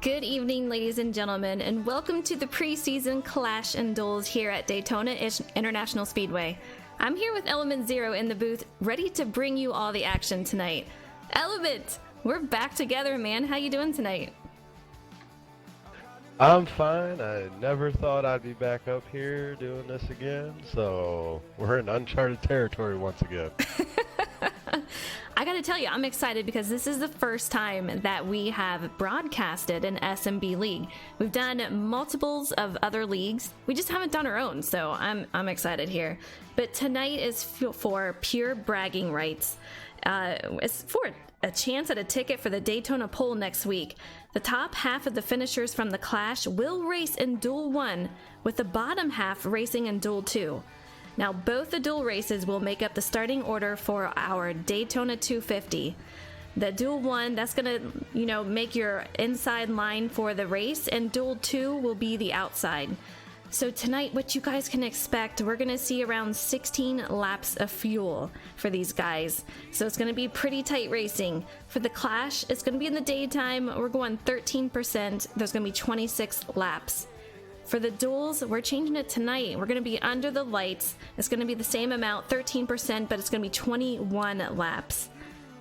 Good evening, ladies and gentlemen, and welcome to the preseason Clash and Duels here at Daytona International Speedway. I'm here with Element Zero in the booth, ready to bring you all the action tonight. Element, we're back together, man. How you doing tonight? I'm fine. I never thought I'd be back up here doing this again, so we're in uncharted territory once again. I gotta tell you, I'm excited because this is the first time that we have broadcasted an SMB league. We've done multiples of other leagues. We just haven't done our own, so I'm excited here. But tonight is for pure bragging rights. It's for a chance at a ticket for the Daytona pole next week. The top half of the finishers from the Clash will race in Duel 1, with the bottom half racing in Duel 2. Now, both the duel races will make up the starting order for our Daytona 250. The Duel 1, that's gonna, make your inside line for the race, and Duel 2 will be the outside. So tonight, what you guys can expect, we're gonna see around 16 laps of fuel for these guys. So it's gonna be pretty tight racing. For the Clash, it's gonna be in the daytime. We're going 13%. There's gonna be 26 laps. For the duels, we're changing it tonight. We're going to be under the lights. It's going to be the same amount, 13%, but it's going to be 21 laps.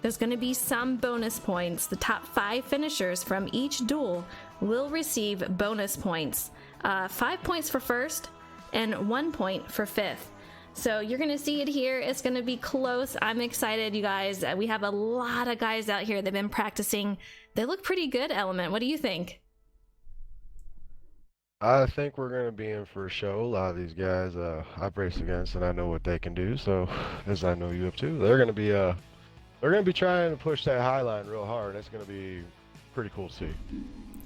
There's going to be some bonus points. The top 5 finishers from each duel will receive bonus points. 5 points for first and 1 point for fifth. So you're going to see it here. It's going to be close. I'm excited, you guys. We have a lot of guys out here that have been practicing. They look pretty good, Element. What do you think? I think we're going to be in for a show. A lot of these guys I've raced against, and I know what they can do. So, as I know you have too, they're going to be trying to push that high line real hard. It's going to be pretty cool to see.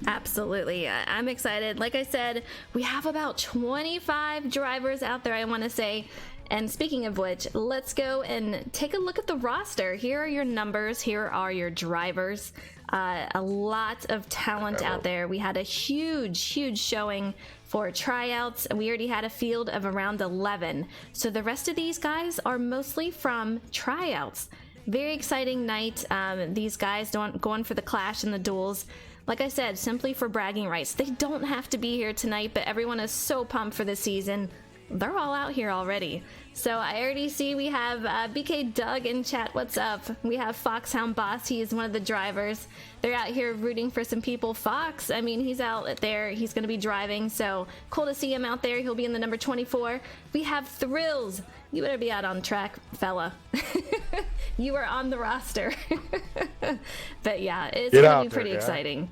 Absolutely. I'm excited. Like I said, we have about 25 drivers out there, I want to say. And speaking of which, let's go and take a look at the roster. Here are your numbers. Here are your drivers. A lot of talent out there. We had a huge showing for tryouts. We already had a field of around 11. So the rest of these guys are mostly from tryouts. Very exciting night. These guys going for the Clash and the duels. Like I said, simply for bragging rights. They don't have to be here tonight, but everyone is so pumped for this season. They're all out here already. So I already see we have BK Doug in chat. What's up? We have Foxhound Boss. He is one of the drivers. They're out here rooting for some people. Fox, I mean, he's out there. He's going to be driving. So cool to see him out there. He'll be in the number 24. We have Thrills. You better be out on track, fella. You are on the roster. But yeah, it's going to be pretty exciting.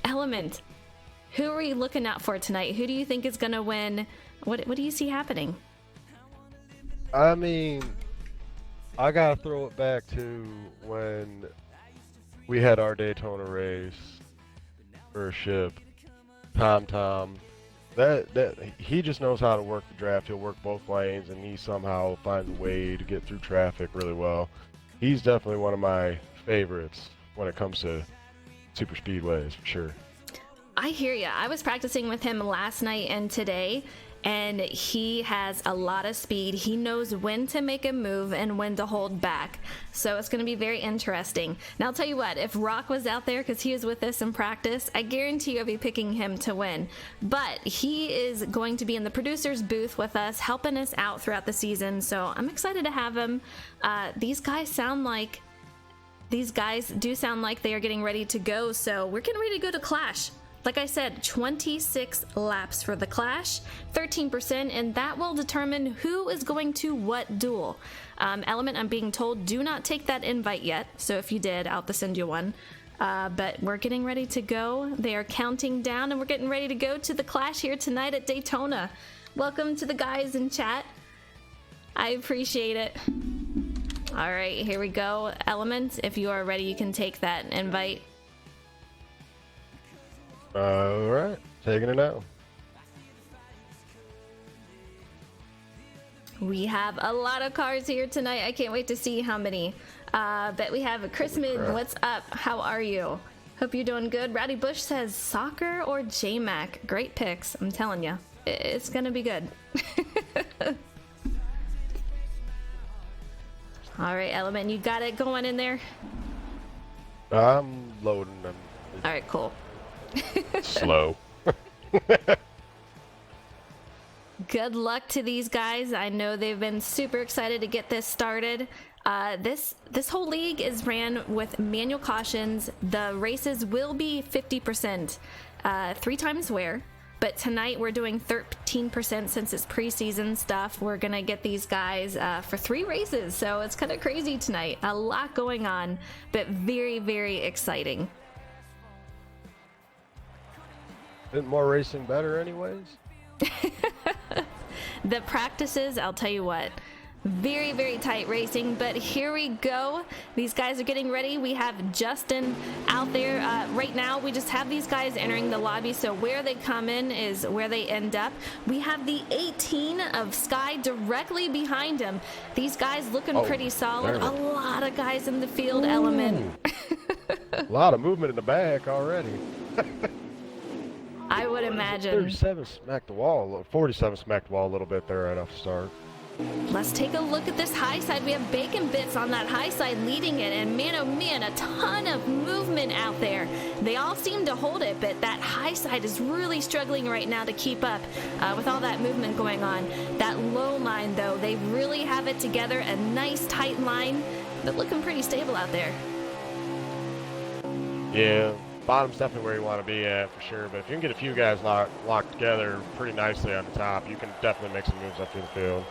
Element. Who are we looking out for tonight? Who do you think is going to win? What do you see happening? I mean, I got to throw it back to when we had our Daytona race for Ship. Tom. That he just knows how to work the draft. He'll work both lanes, and he somehow finds a way to get through traffic really well. He's definitely one of my favorites when it comes to super speedways, for sure. I hear ya. I was practicing with him last night and today, and he has a lot of speed. He knows when to make a move and when to hold back. So it's going to be very interesting. Now, I'll tell you what, if Rock was out there, because he was with us in practice, I guarantee I'll be picking him to win. But he is going to be in the producer's booth with us, helping us out throughout the season. So I'm excited to have him. These guys do sound like they are getting ready to go. So we're getting ready to go to Clash. Like I said, 26 laps for the Clash, 13%, and that will determine who is going to what duel. Element, I'm being told, do not take that invite yet, so if you did, I'll have to send you one. But we're getting ready to go. They are counting down, and we're getting ready to go to the Clash here tonight at Daytona. Welcome to the guys in chat. I appreciate it. All right, here we go. Element, if you are ready, you can take that invite. All right, taking it now. We have a lot of cars here tonight. I can't wait to see how many. But we have Chris Mid. What's up? How are you? Hope you're doing good. Rowdy Bush says soccer or J-Mac. Great picks. I'm telling you, it's gonna be good. All right, Element, you got it going in there. I'm loading them. All right, cool. Slow. Good luck to these guys. I know they've been super excited to get this started. This whole league is ran with manual cautions. The races will be 50%, 3 times wear. But tonight we're doing 13% since it's preseason stuff. We're gonna get these guys for 3 races, so it's kind of crazy tonight. A lot going on, but very, very exciting. Isn't more racing better anyways? The practices, I'll tell you what, very, very tight racing, but here we go. These guys are getting ready. We have Justin out there. Right now, we just have these guys entering the lobby, so where they come in is where they end up. We have the 18 of Sky directly behind him. These guys looking pretty solid. A lot of guys in the field. Element. A lot of movement in the back already. I would imagine. 37 smacked the wall, 47 smacked the wall a little bit there right off the start. Let's take a look at this high side. We have Bacon Bits on that high side leading it, and man, oh man, a ton of movement out there. They all seem to hold it, but that high side is really struggling right now to keep up with all that movement going on. That low line, though, they really have it together. A nice tight line, but looking pretty stable out there. Yeah. Bottom's definitely where you want to be at for sure, but if you can get a few guys locked together pretty nicely on the top, you can definitely make some moves up through the field.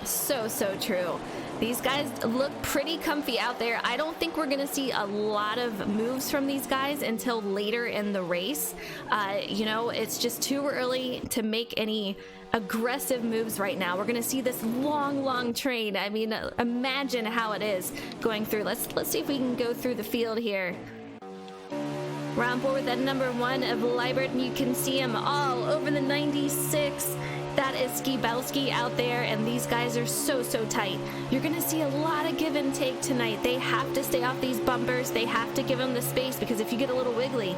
So true. These guys look pretty comfy out there. I don't think we're going to see a lot of moves from these guys until later in the race. You know, it's just too early to make any aggressive moves right now. We're going to see this long train. I mean, imagine how it is going through. Let's see if we can go through the field here. We're on board with that number 1 of Libert, and you can see him all over the 96. That is Skibelski out there, and these guys are so tight. You're going to see a lot of give and take tonight. They have to stay off these bumpers. They have to give them the space, because if you get a little wiggly,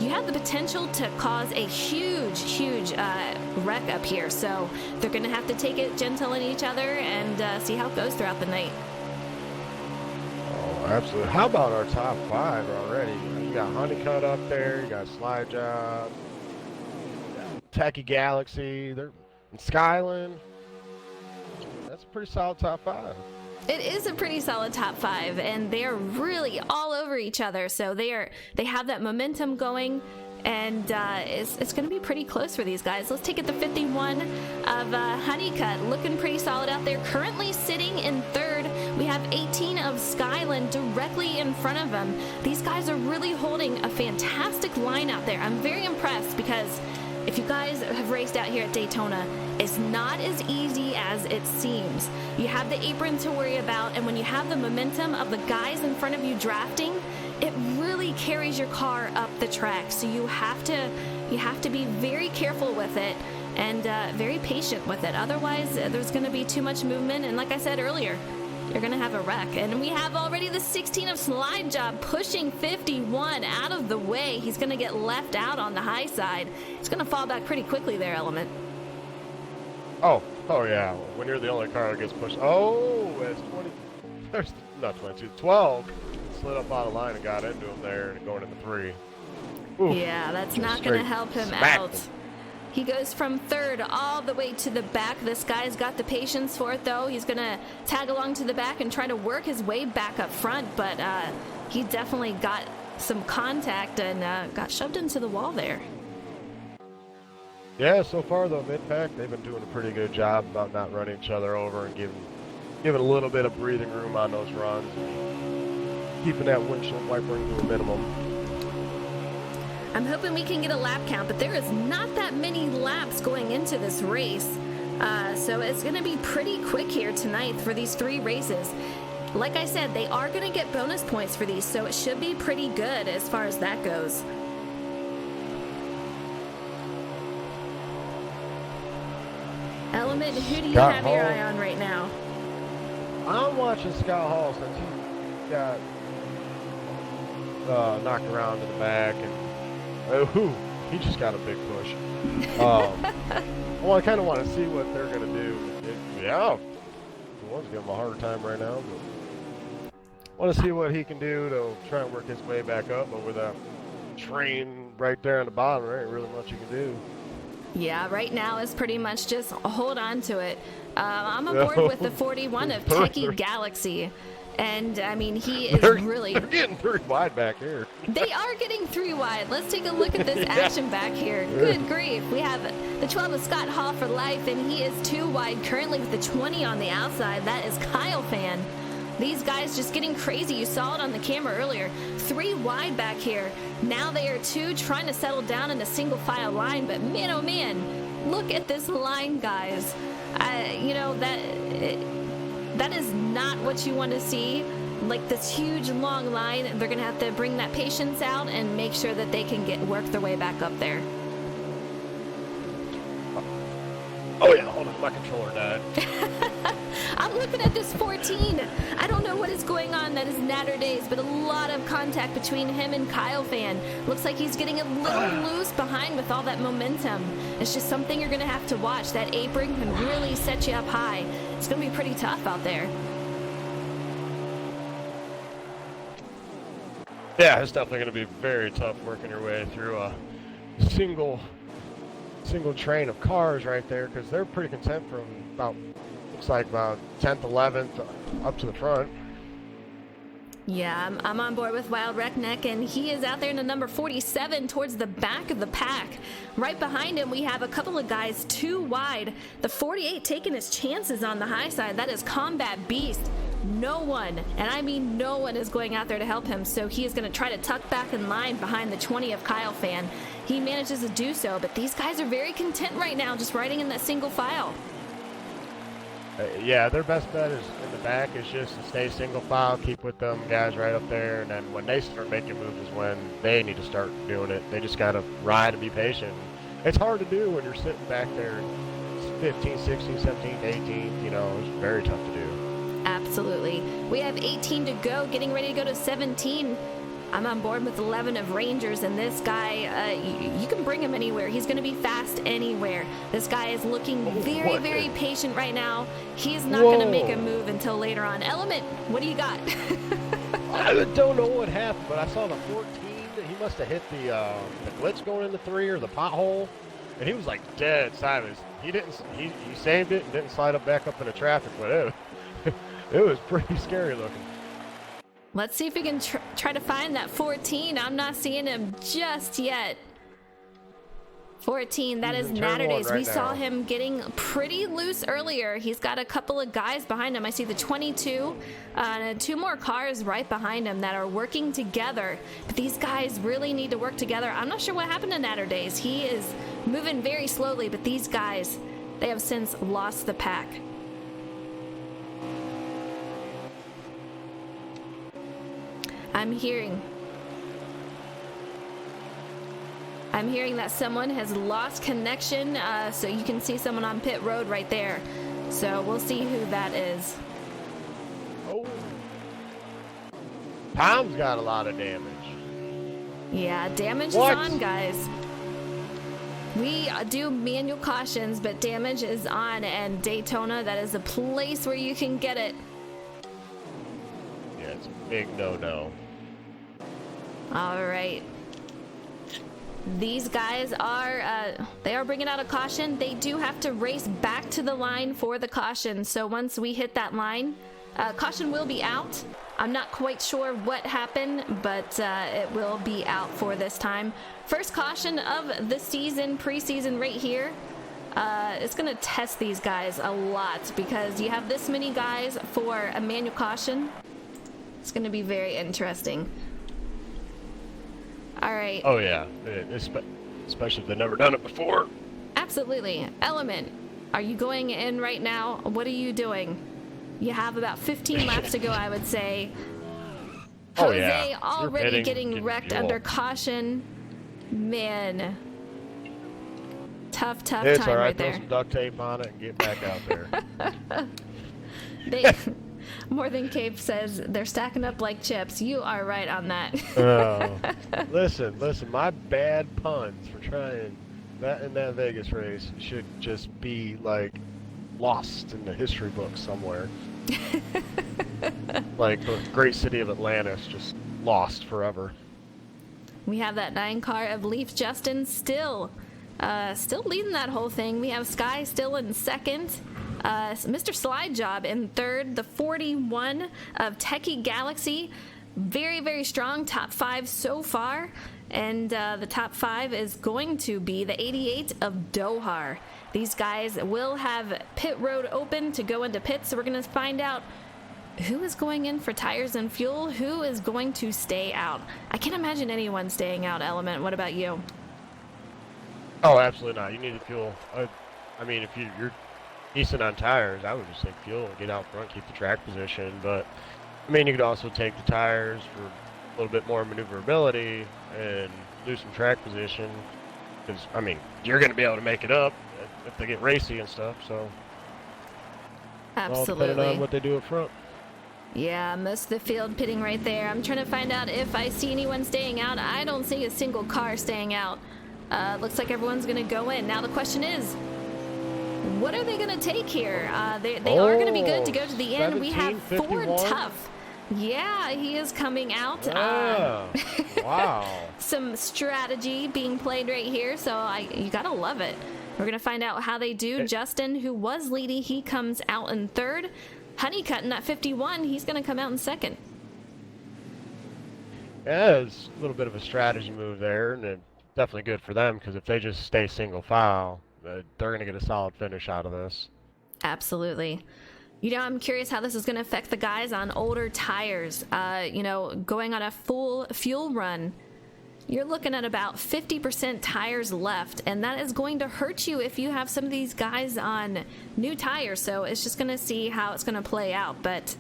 you have the potential to cause a huge wreck up here. So they're going to have to take it gentle in each other and see how it goes throughout the night. Oh, absolutely. How about our top 5 already? You got Honeycut up there, you got Slide Job, Tacky Galaxy, and Skyland. That's a pretty solid top 5. It is a pretty solid top 5, and they're really all over each other. So they have that momentum going, and it's going to be pretty close for these guys. Let's take it to 51 of Honeycut, looking pretty solid out there. Currently sitting in 3rd. We have 18 of Skyland directly in front of them. These guys are really holding a fantastic line out there. I'm very impressed, because if you guys have raced out here at Daytona, it's not as easy as it seems. You have the apron to worry about, and when you have the momentum of the guys in front of you drafting, it really carries your car up the track. So you have to be very careful with it and very patient with it. Otherwise, there's going to be too much movement, and like I said earlier, you're going to have a wreck. And we have already the 16 of Slide Job pushing 51 out of the way. He's going to get left out on the high side. It's going to fall back pretty quickly there, Element. Oh yeah. When you're the only car that gets pushed. Oh, it's 20. There's not 22. 12 slid up out of line and got into him there and going into 3. Ooh, yeah, that's not going to help him out. He goes from 3rd all the way to the back. This guy's got the patience for it, though. He's going to tag along to the back and try to work his way back up front, but he definitely got some contact and got shoved into the wall there. Yeah, so far, though, mid-pack, they've been doing a pretty good job about not running each other over and giving a little bit of breathing room on those runs, and keeping that windshield wipering to a minimum. I'm hoping we can get a lap count, but there is not that many laps going into this race. So it's going to be pretty quick here tonight for these 3 races. Like I said, they are going to get bonus points for these, so it should be pretty good as far as that goes. Element, who do you have your eye on right now? I'm watching Scott Hall since he got knocked around to the back, and he just got a big push. Well, I kind of want to see what they're going to do. Yeah, the one's giving him a harder time right now. Want to see what he can do to try and work his way back up, but with that train right there on the bottom, there ain't really much you can do. Yeah, right now is pretty much just hold on to it. I'm aboard with the 41 of Techie Galaxy. And, I mean, he is really... They're getting 3 wide back here. They are getting 3 wide. Let's take a look at this action back here. Good grief. We have the 12 of Scott Hall for life, and he is 2 wide currently with the 20 on the outside. That is Kyle Fan. These guys just getting crazy. You saw it on the camera earlier. 3 wide back here. Now they are 2 trying to settle down in a single file line, but man, oh man, look at this line, guys. You know, that is not what you want to see. Like this huge long line, they're going to have to bring that patience out and make sure that they can work their way back up there. Oh yeah, hold on, my controller died. I'm looking at this 14. I don't know what is going on. That is Natter Days, but a lot of contact between him and Kyle Fan. Looks like he's getting a little loose behind with all that momentum. It's just something you're going to have to watch. That apron can really set you up high. It's going to be pretty tough out there. Yeah, it's definitely going to be very tough working your way through a single train of cars right there, because they're pretty content from about, looks like about 10th, 11th up to the front. Yeah, I'm on board with Wild Redneck, and he is out there in the number 47 towards the back of the pack. Right behind him, we have a couple of guys 2 wide. The 48 taking his chances on the high side. That is Combat Beast. No one, and I mean no one, is going out there to help him, so he is going to try to tuck back in line behind the 20 of Kyle Fan. He manages to do so, but these guys are very content right now, just riding in that single file. Yeah, their best bet is in the back is just to stay single file, keep with them guys right up there, and then when they start making moves is when they need to start doing it. They just got to ride and be patient. It's hard to do when you're sitting back there 15th, 16th, 17th, 18th, you know, it's very tough to do. Absolutely. We have 18 to go, getting ready to go to 17. I'm on board with 11 of Rangers, and this guy, you can bring him anywhere. He's going to be fast anywhere. This guy is looking very patient right now. He's not going to make a move until later on. Element, what do you got? I don't know what happened, but I saw the 14. He must have hit the glitch going into 3 or the pothole, and he was like dead silent. He saved it and didn't slide up back up into traffic, but it was pretty scary looking. Let's see if we can try to find that 14. I'm not seeing him just yet. 14, that is Natter Days. We saw him getting pretty loose earlier. He's got a couple of guys behind him. I see the 22 and 2 more cars right behind him that are working together. But these guys really need to work together. I'm not sure what happened to Natter Days. He is moving very slowly, but these guys, they have since lost the pack. I'm hearing that someone has lost connection, so you can see someone on pit road right there. So we'll see who that is. Oh. Tom's got a lot of damage. Yeah, damage is on, guys. We do manual cautions, but damage is on, and Daytona, that is a place where you can get it. Yeah, it's a big no-no. All right. These guys are, they are bringing out a caution. They do have to race back to the line for the caution. So once we hit that line, caution will be out. I'm not quite sure what happened, but it will be out for this time. First caution of the season, preseason right here. It's going to test these guys a lot because you have this many guys for a manual caution. It's going to be very interesting. All right. Oh, yeah. Especially if they've never done it before. Absolutely. Element, are you going in right now? What are you doing? You have about 15 laps to go, I would say. Jose already getting wrecked under caution. Man. Tough time it's all right there. Throw some duct tape on it and get back out there. More Than Cape says they're stacking up like chips. You are right on that. Listen, my bad puns for trying that in that Vegas race should just be like lost in the history books somewhere. Like the great city of Atlantis, just lost forever. We have that 9 car of Leaf Justin still leading that whole thing. We have Sky still in second. Mr. Slide Job in third. The 41 of Techie Galaxy, very, very strong. Top 5 so far. And the top 5 is going to be the 88 of Dohar. These guys will have pit road open to go into pits, so we're going to find out who is going in for tires and fuel, who is going to stay out. I can't imagine anyone staying out, Element. What about you? Oh, absolutely not. You need the fuel. I mean, if you're decent on tires, I would just take fuel, get out front, keep the track position. But, I mean, you could also take the tires for a little bit more maneuverability and lose some track position. Because, I mean, you're going to be able to make it up if they get racy and stuff. So, Absolutely. All depending on what they do up front. Yeah, most of the field pitting right there. I'm trying to find out if I see anyone staying out. I don't see a single car staying out. Looks like everyone's going to go in. Now the question is, what are they going to take here? They are going to be good to go to the end. We have Ford Tough. Yeah, he is coming out. Yeah. Wow. Some strategy being played right here, so you got to love it. We're going to find out how they do. Justin, who was leading, he comes out in third. Honeycutt in that 51, he's going to come out in second. Yeah, it's a little bit of a strategy move there, and it's definitely good for them because if they just stay single file, they're going to get a solid finish out of this. Absolutely. You know, I'm curious how this is going to affect the guys on older tires. You know, going on a full fuel run, you're looking at about 50% tires left, and that is going to hurt you if you have some of these guys on new tires. So it's just going to see how it's going to play out. But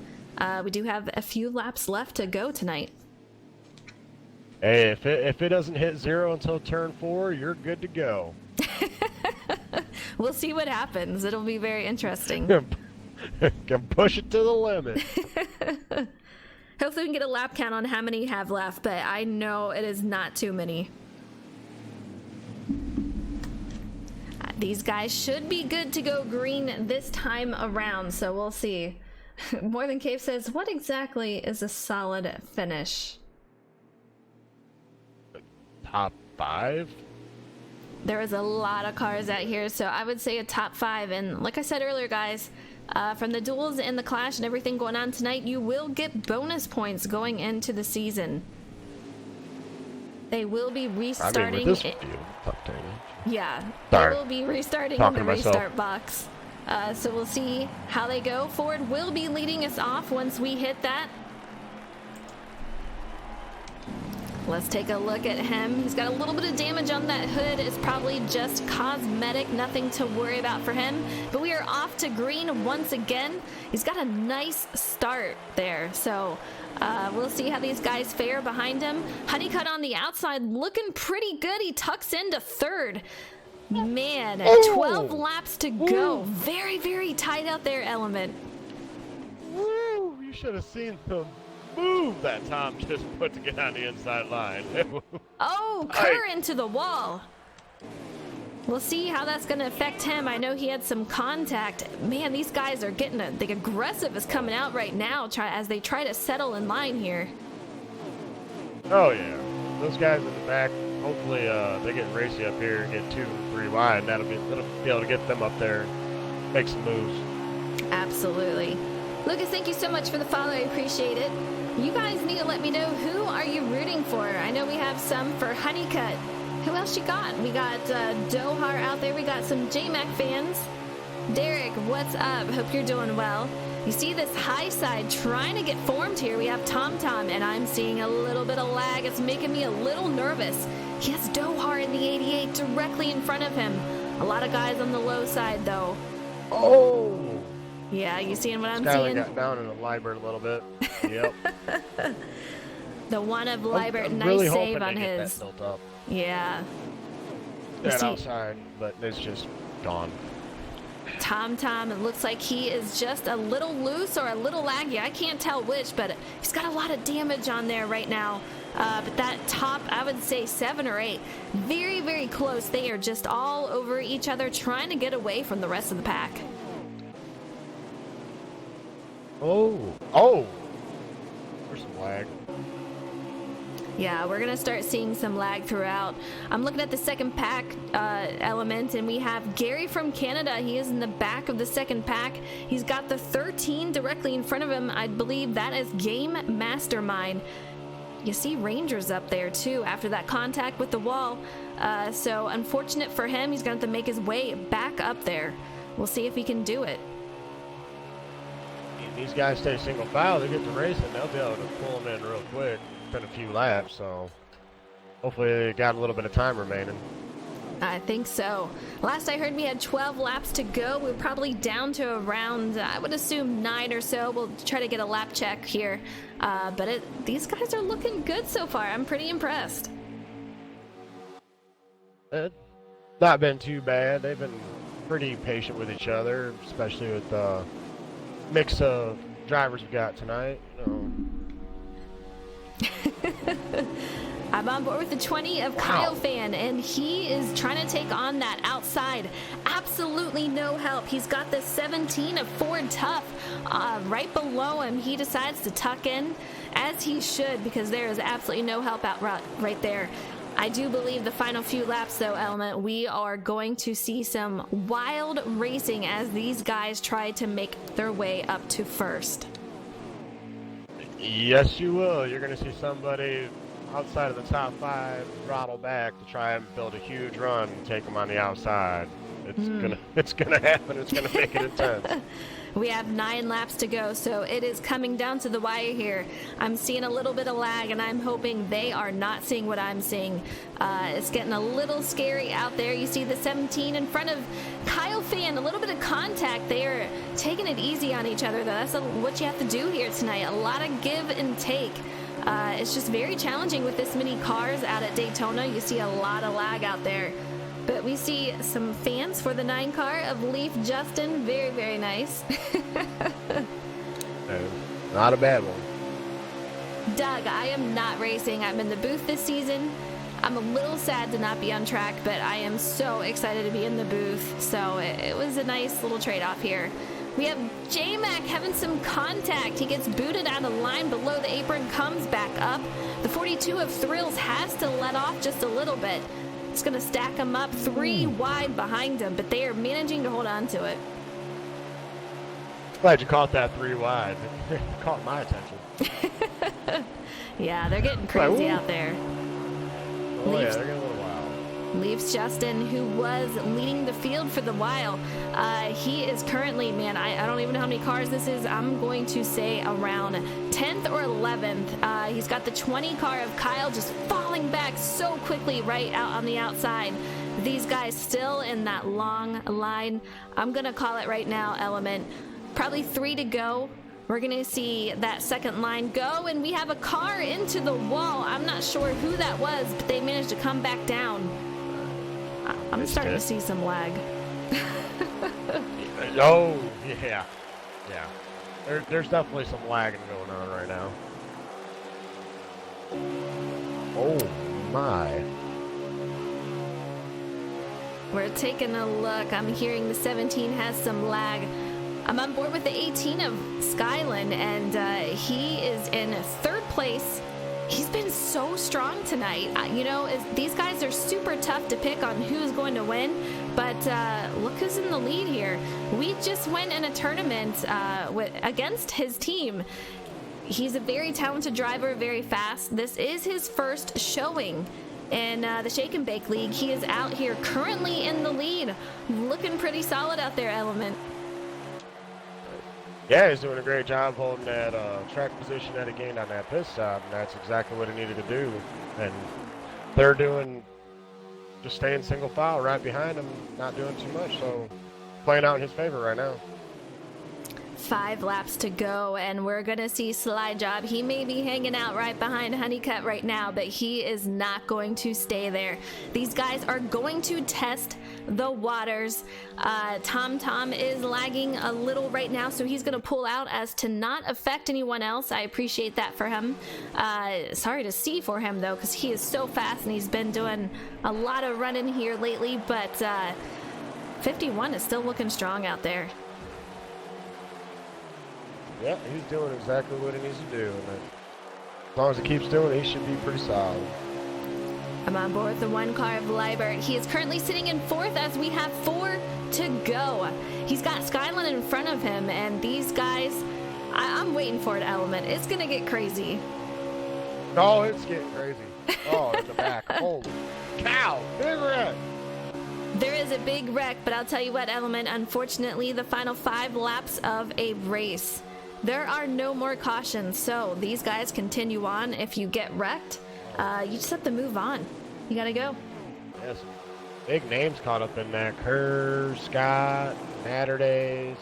we do have a few laps left to go tonight. Hey, if it doesn't hit 0 until turn 4, you're good to go. We'll see what happens. It'll be very interesting. Can push it to the limit. Hopefully we can get a lap count on how many you have left, but I know it is not too many. These guys should be good to go green this time around, so we'll see. More Than Cave says, what exactly is a solid finish? Top 5? There is a lot of cars out here, so I would say a top 5. And like I said earlier, guys, from the duels and the clash and everything going on tonight, you will get bonus points going into the season. They will be restarting. I mean, with this view, yeah, sorry. They will be restarting Talking in the to myself. restart box. So we'll see how they go. Ford will be leading us off once we hit that. Let's take a look at him. He's got a little bit of damage on that hood. It's probably just cosmetic, nothing to worry about for him. But we are off to green once again. He's got a nice start there. So we'll see how these guys fare behind him. Honeycutt on the outside looking pretty good. He tucks into third. Man, 12 laps to go. Very, very tight out there, Element. Woo! You should have seen the move that Tom just put to get on the inside line. Oh, Kerr into the wall. We'll see how that's going to affect him. I know he had some contact. Man, these guys are getting the aggressive is coming out right now as they try to settle in line here. Oh, yeah. Those guys in the back, hopefully they get racy up here and get 2 or 3 wide. That'll be able to get them up there and make some moves. Absolutely. Lucas, thank you so much for the follow. I appreciate it. You guys need to let me know, who are you rooting for? I know we have some for Honeycutt. Who else you got? We got Dohar out there. We got some J-Mac fans. Derek, what's up? Hope you're doing well. You see this high side trying to get formed here. We have TomTom, and I'm seeing a little bit of lag. It's making me a little nervous. He has Dohar in the 88 directly in front of him. A lot of guys on the low side, though. Oh! Yeah, you seeing what I'm Skyler seeing? got down in the Liebert a little bit. Yep. The one of Liebert, I'm nice really save hoping on they get his. that built up. Yeah. That outside, but it's just gone. TomTom, it looks like he is just a little loose or a little laggy. I can't tell which, but he's got a lot of damage on there right now. But that top, I would say 7 or 8, very, very close. They are just all over each other, trying to get away from the rest of the pack. Oh, there's some lag. Yeah, we're gonna start seeing some lag throughout. I'm looking at the second pack element, and we have Gary from Canada. He is in the back of the second pack. He's got the 13 directly in front of him. I believe that is Game Mastermind. You see Rangers up there too after that contact with the wall. So unfortunate for him, he's gonna have to make his way back up there. We'll see if he can do it. These guys stay single file, they get to racing, they'll be able to pull them in real quick. Been a few laps, so hopefully they got a little bit of time remaining. I think so. Last I heard, we had 12 laps to go. We're probably down to around, I would assume 9 or so. We'll try to get a lap check here. But these guys are looking good so far. I'm pretty impressed. It's not been too bad. They've been pretty patient with each other, especially with the mix of drivers we got tonight. I'm on board with the 20 of Kyle Fan, and he is trying to take on that outside. Absolutely no help. He's got the 17 of Ford Tough right below him. He decides to tuck in, as he should, because there is absolutely no help out right there. I do believe the final few laps, though, Element, we are going to see some wild racing as these guys try to make their way up to first. Yes, you will. You're going to see somebody outside of the top 5 throttle back to try and build a huge run and take them on the outside. It's gonna happen. It's gonna make it intense. We have 9 laps to go, so it is coming down to the wire here. I'm seeing a little bit of lag, and I'm hoping they are not seeing what I'm seeing. It's getting a little scary out there. You see the 17 in front of Kyle Fan, a little bit of contact. They are taking it easy on each other, though. That's what you have to do here tonight. A lot of give and take. It's just very challenging with this many cars out at Daytona. You see a lot of lag out there. But we see some fans for the 9 car of Leaf Justin. Very, very nice. Not a bad one. Doug, I am not racing. I'm in the booth this season. I'm a little sad to not be on track, but I am so excited to be in the booth. So it was a nice little trade-off here. We have J-Mac having some contact. He gets booted out of line below the apron, comes back up. The 42 of Thrills has to let off just a little bit. It's going to stack them up 3 wide behind them, but they are managing to hold on to it. Glad you caught that 3 wide. It caught my attention. Yeah, they're getting crazy out there. Oh, yeah, they're getting a little wild. Leaves Justin, who was leading the field for the while. He is currently, man, I don't even know how many cars this is. I'm going to say around 10th or 11th. He's got the 20 car of Kyle just falling back so quickly right out on the outside. These guys still in that long line. I'm going to call it right now, Element. Probably 3 to go. We're going to see that second line go, and we have a car into the wall. I'm not sure who that was, but they managed to come back down. I'm starting to see some lag. Oh, yeah. Yeah. There's definitely some lagging going on right now. Oh, my. We're taking a look. I'm hearing the 17 has some lag. I'm on board with the 18 of Skyland, and he is in 3rd place. He's been so strong tonight. These guys are super tough to pick on who's going to win, but look who's in the lead here. We just went in a tournament against his team. He's a very talented driver, very fast. This is his first showing in the Shak N Bake League. He is out here currently in the lead. Looking pretty solid out there, Element. Yeah, he's doing a great job holding that track position that he gained on that pit stop, and that's exactly what he needed to do. And they're just staying single file right behind him, not doing too much, so playing out in his favor right now. 5 laps to go, and we're gonna see Slide Job. He may be hanging out right behind Honeycutt right now, but he is not going to stay there. These guys are going to test the waters. Tom is lagging a little right now, so he's gonna pull out as to not affect anyone else. I appreciate that for him. Sorry to see for him though, because he is so fast and he's been doing a lot of running here lately, but 51 is still looking strong out there. Yeah, he's doing exactly what he needs to do. And as long as he keeps doing it, he should be pretty solid. I'm on board with the one car of Liebert. He is currently sitting in fourth as we have 4 to go. He's got Skyline in front of him, and these guys, I'm waiting for it, Element. It's going to get crazy. Oh, it's getting crazy. Oh, at the back. Holy cow. Big wreck. There is a big wreck, but I'll tell you what, Element, unfortunately, the final 5 laps of a race. There are no more cautions, so these guys continue on. If you get wrecked, you just have to move on. You gotta go. Yes. Big names caught up in that. Kerr, Scott, Natterdays.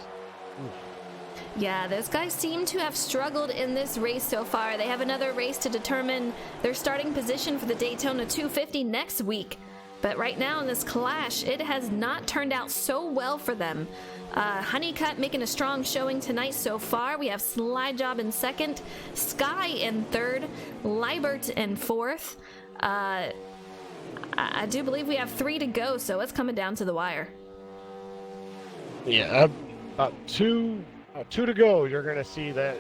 Yeah, those guys seem to have struggled in this race so far. They have another race to determine their starting position for the Daytona 250 next week. But right now in this clash, it has not turned out so well for them. Honeycutt making a strong showing tonight so far. We have Slide Job in second, Sky in third, Liebert in fourth. I do believe we have 3 to go, so it's coming down to the wire. Yeah, two to go. You're gonna see that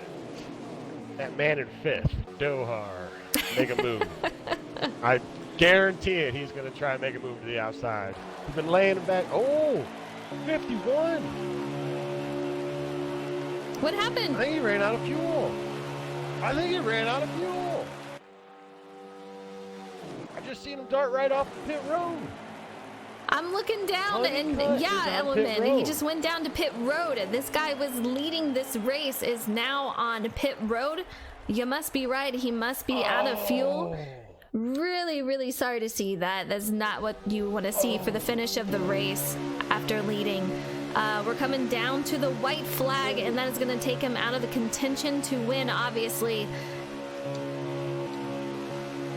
man in fifth, Dohar, make a move. I guarantee it. He's gonna try and make a move to the outside. He's been laying it back. Oh, 51. What happened? I think he ran out of fuel. I just seen him dart right off the pit road. I'm looking down, and yeah, Element, he just went down to pit road. This guy was leading this race, is now on pit road. You must be right. He must be out of fuel. Really, really sorry to see that. That's not what you want to see for the finish of the race after leading. We're coming down to the white flag, and that is going to take him out of the contention to win, obviously.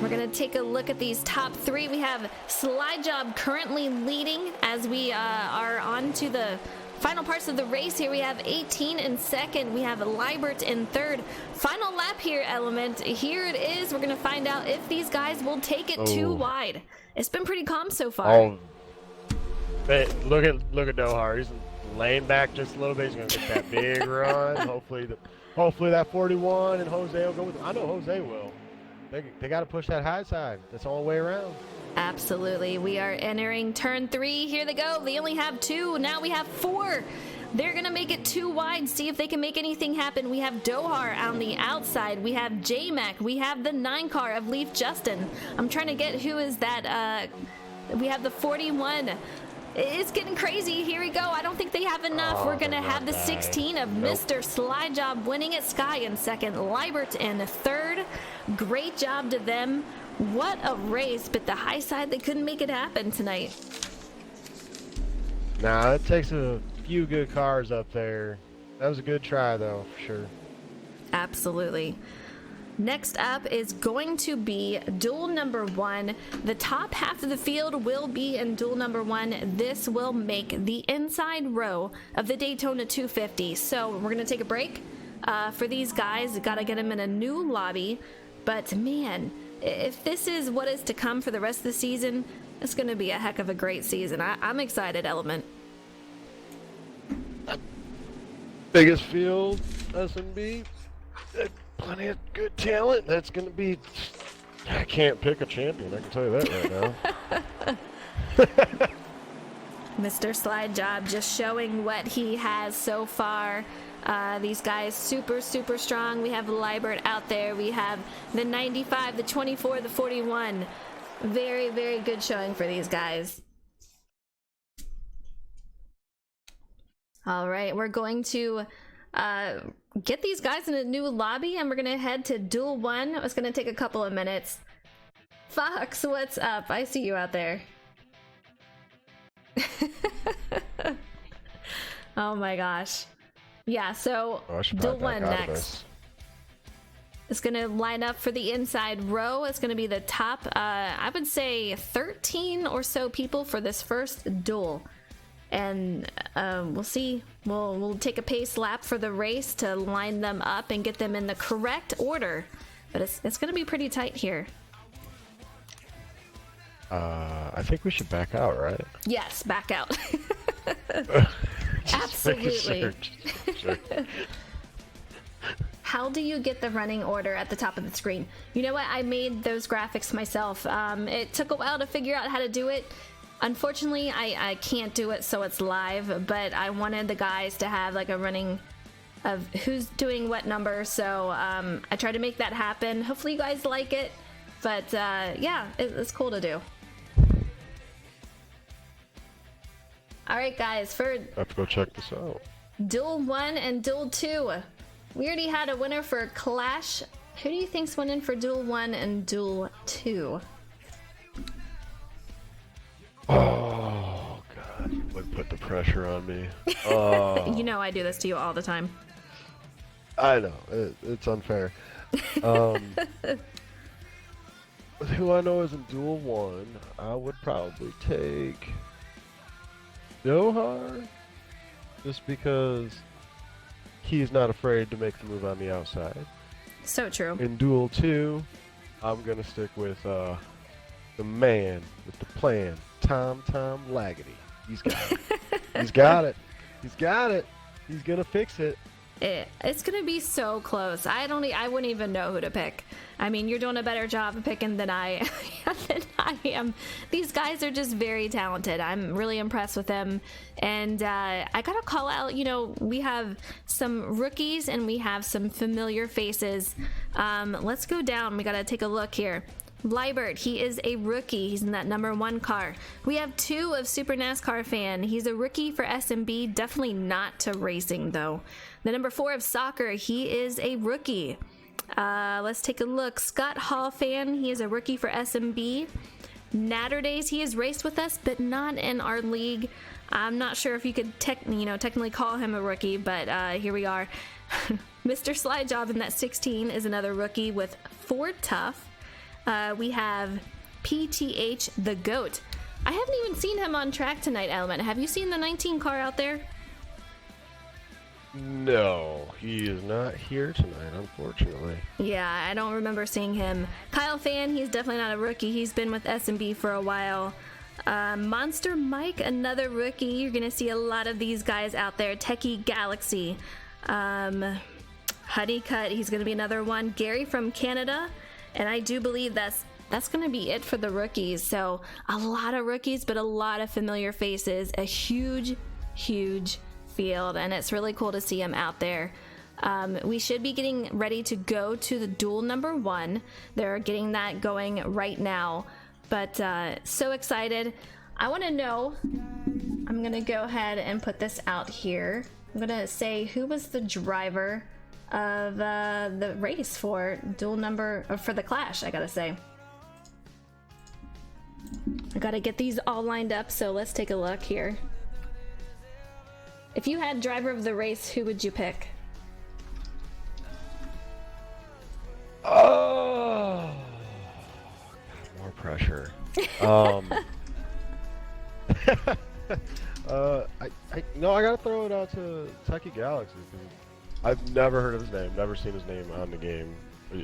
We're going to take a look at these top 3. We have Slide Job currently leading as we are on to the final parts of the race here. We have 18 in second. We have Liebert in third. Final lap here, Element. Here it is. We're going to find out if these guys will take it too wide. It's been pretty calm so far. Oh, look at Dohar. He's laying back just a little bit. He's going to get that big run. Hopefully that 41 and Jose will go with him. I know Jose will. They got to push that high side. That's the only way around. Absolutely. We are entering turn 3. Here they go. They only have 2. Now we have 4. They're going to make it too wide. See if they can make anything happen. We have Dohar on the outside. We have J-Mac. We have the 9 car of Leaf Justin. I'm trying to get who is that. We have the 41. It's getting crazy. Here we go. I don't think they have enough. We're going to have the 16 of Mr. Slide Job winning it. Sky in second. Liebert in third. Great job to them. What a race, but the high side, they couldn't make it happen tonight. Nah, it takes a few good cars up there. That was a good try, though, for sure. Absolutely. Next up is going to be duel number 1. The top half of the field will be in duel number 1. This will make the inside row of the Daytona 250. So we're going to take a break for these guys. Got to get them in a new lobby. But man, if this is what is to come for the rest of the season, it's going to be a heck of a great season. I'm excited, Element. Biggest field, SMB. Plenty of good talent. That's going to be... I can't pick a champion. I can tell you that right now. Mr. Slide Job just showing what he has so far. These guys super strong. We have Liebert out there. We have the 95, the 24, the 41. Very good showing for these guys. All right, we're going to get these guys in a new lobby, and we're gonna head to duel 1. It's gonna take a couple of minutes. Fox, what's up? I see you out there. Oh my gosh. Yeah, so duel 1 next. It's gonna line up for the inside row. It's gonna be the top, I would say 13 or so people for this first duel. And we'll see. We'll take a pace lap for the race to line them up and get them in the correct order. But it's going to be pretty tight here. I think we should back out, right? Yes, back out. Absolutely. Sure. how do you get the running order at the top of the screen? You know what? I made those graphics myself. It took a while to figure out how to do it. Unfortunately, I can't do it so it's live, but I wanted the guys to have like a running of who's doing what number, so I tried to make that happen. Hopefully you guys like it, but yeah, it's cool to do. Alright guys, for I have to go check this out. Duel 1 and Duel 2, we already had a winner for Clash. Who do you think's winning for Duel 1 and Duel 2? Oh god, you would put the pressure on me. You know I do this to you all the time. I know, it's unfair. Who I know is in Duel 1, I would probably take Dohar, just because he's not afraid to make the move on the outside. So true. In Duel 2, I'm gonna stick with the man with the plan, Tom Laggity. He's got it. He's got it. He's got it. He's gonna fix it. It's gonna be so close. I wouldn't even know who to pick. I mean, you're doing a better job of picking than I am. These guys are just very talented. I'm really impressed with them. And I gotta call out, you know, we have some rookies and we have some familiar faces. Let's go down. We gotta take a look here. Liebert, he is a rookie. He's in that number 1 car. We have 2 of Super NASCAR Fan. He's a rookie for SMB, definitely not to racing though. The number 4 of Soccer, he is a rookie. Let's take a look. Scott Hall Fan, he is a rookie for SMB. Natterdays, he has raced with us, but not in our league. I'm not sure if you could technically call him a rookie, but here we are. Mr. Slidejob in that 16 is another rookie with Ford Tough. We have PTH the Goat. I haven't even seen him on track tonight, Element. Have you seen the 19 car out there? No, he is not here tonight, unfortunately. Yeah, I don't remember seeing him. Kyle Fan, he's definitely not a rookie. He's been with SMB for a while. Monster Mike, another rookie. You're going to see a lot of these guys out there. Techie Galaxy. Honeycut, he's going to be another one. Gary from Canada. And I do believe that's going to be it for the rookies. So a lot of rookies, but a lot of familiar faces. A huge, huge field. And it's really cool to see them out there. We should be getting ready to go to the duel number 1. They're getting that going right now. But so excited. I want to know, I'm going to go ahead and put this out here. I'm going to say who was the driver of the race for duel number, or for the Clash, I gotta say. I gotta get these all lined up, so let's take a look here. If you had driver of the race, who would you pick? Oh, more pressure. I gotta throw it out to Techie Galaxy. I've never heard of his name, never seen his name on the game,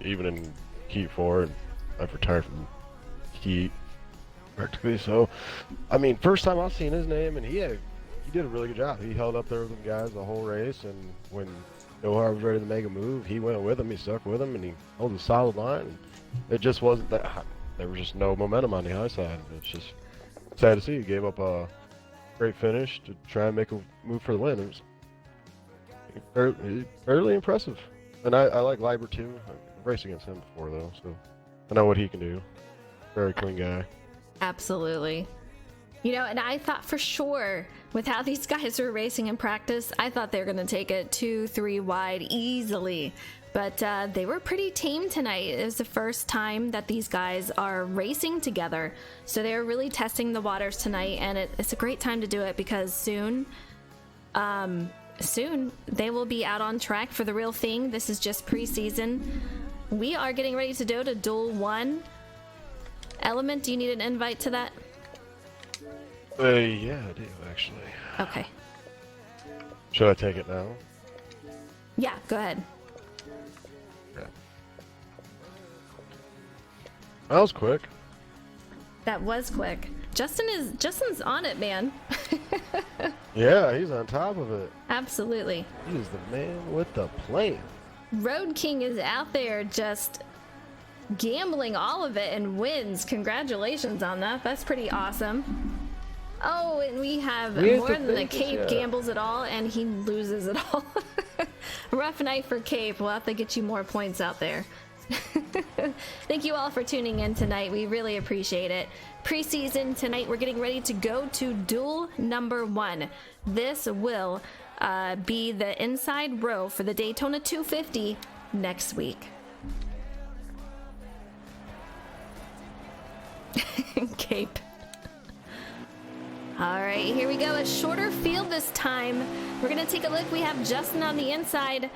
even in Heat 4, and I've retired from Heat, practically, so, I mean, first time I've seen his name, and he did a really good job. He held up there with them guys the whole race, and when Dohar was ready to make a move, he went with him, he stuck with him, and he held a solid line, and it just wasn't that, there was just no momentum on the high side. It's just sad to see. He gave up a great finish to try and make a move for the win. It was fairly impressive, and I like Liber too. I've raced against him before though, so I know what he can do. Very clean guy. Absolutely. You know, and I thought for sure with how these guys were racing in practice, I thought they were going to take it 2-3 wide easily, but they were pretty tame tonight. It was the first time that these guys are racing together, so they were really testing the waters tonight, and it's a great time to do it because soon they will be out on track for the real thing. This is just preseason. We are getting ready to go to Duel 1. Element, do you need an invite to that? Yeah, I do actually. Okay. Should I take it now? Yeah, go ahead. Okay. That was quick. That was quick. Justin's on it, man. Yeah, he's on top of it. Absolutely. He is the man with the plan. Road King is out there just gambling all of it and wins. Congratulations on that. That's pretty awesome. Oh, and we have more than the Cape gambles it all, and he loses it all. Rough night for Cape. We'll have to get you more points out there. Thank you all for tuning in tonight. We really appreciate it. Preseason tonight, we're getting ready to go to duel number 1. This will be the inside row for the Daytona 250 next week. Cape. All right, here we go. A shorter field this time. We're going to take a look. We have Justin on the inside.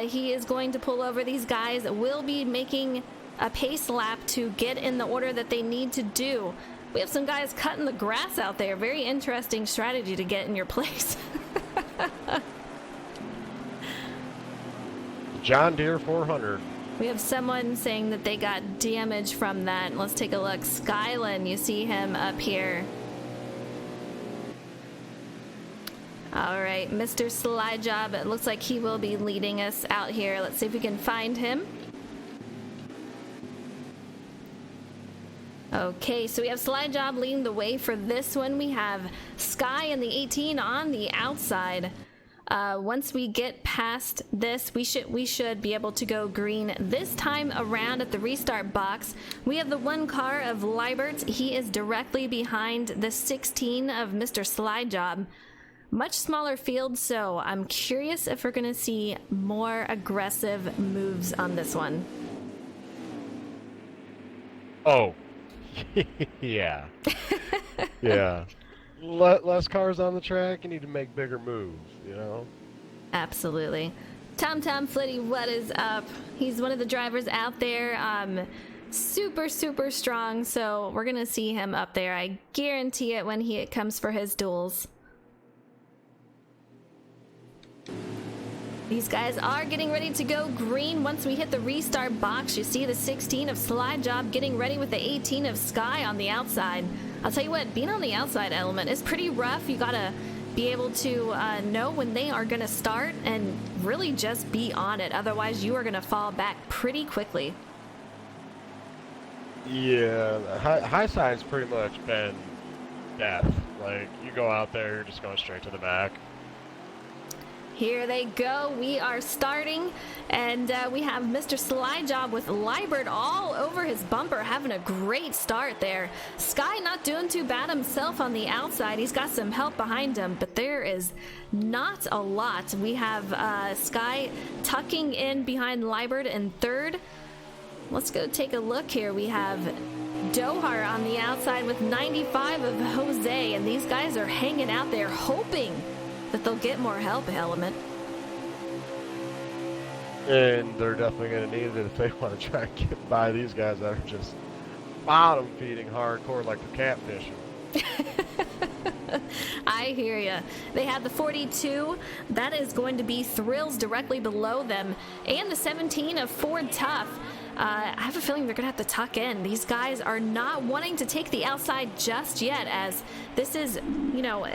He is going to pull over these guys. We'll be making a pace lap to get in the order that they need to do. We have some guys cutting the grass out there. Very interesting strategy to get in your place. John Deere 400. We have someone saying that they got damage from that. Let's take a look. Skylan, you see him up here. All right, Mr. Slide Job, it looks like he will be leading us out here. Let's see if we can find him. Okay, so we have Slide Job leading the way for this one. We have Sky and the 18 on the outside. Once we get past this, we should be able to go green this time around at the restart box. We have the 1 car of Libert. He is directly behind the 16 of Mr. Slide Job. Much smaller field, so I'm curious if we're going to see more aggressive moves on this one. Oh, yeah. Yeah. Less cars on the track, you need to make bigger moves, you know? Absolutely. Tom Flitty, what is up? He's one of the drivers out there. Super strong, so we're going to see him up there. I guarantee it when he comes for his duels. These guys are getting ready to go green once we hit the restart box. You see the 16 of Slide Job getting ready with the 18 of Sky on the outside. I'll tell you what, being on the outside element is pretty rough. You gotta be able to know when they are gonna start and really just be on it. Otherwise, you are gonna fall back pretty quickly. Yeah, high side's pretty much been death. Like, you go out there, you're just going straight to the back. Here they go. We are starting, and we have Mr. Slide Job with Libert all over his bumper, having a great start there. Sky not doing too bad himself on the outside. He's got some help behind him, but there is not a lot. We have Sky tucking in behind Libert in third. Let's go take a look here. We have Dohar on the outside with 95 of Jose, and these guys are hanging out there hoping that they'll get more help, Element. And they're definitely going to need it if they want to try and get by these guys that are just bottom feeding hardcore like they're catfishing. I hear ya. They have the 42. That is going to be Thrills directly below them. And the 17 of Ford Tough. I have a feeling they're going to have to tuck in. These guys are not wanting to take the outside just yet, as this is, you know,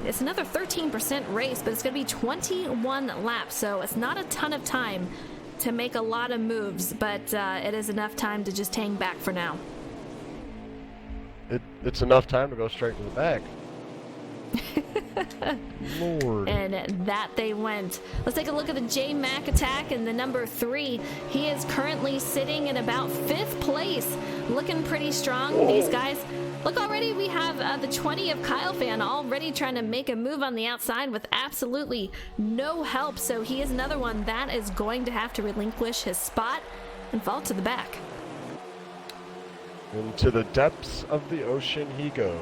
it's another 13% race, but it's going to be 21 laps, so it's not a ton of time to make a lot of moves, but it is enough time to just hang back for now. It's enough time to go straight to the back. Lord. And that they went. Let's take a look at the J Mac attack and the number 3. He is currently sitting in about 5th place, looking pretty strong. Whoa. These guys, look, already we have the 20 of Kyle Fan already trying to make a move on the outside with absolutely no help, so he is another one that is going to have to relinquish his spot and fall to the back. Into the depths of the ocean he goes,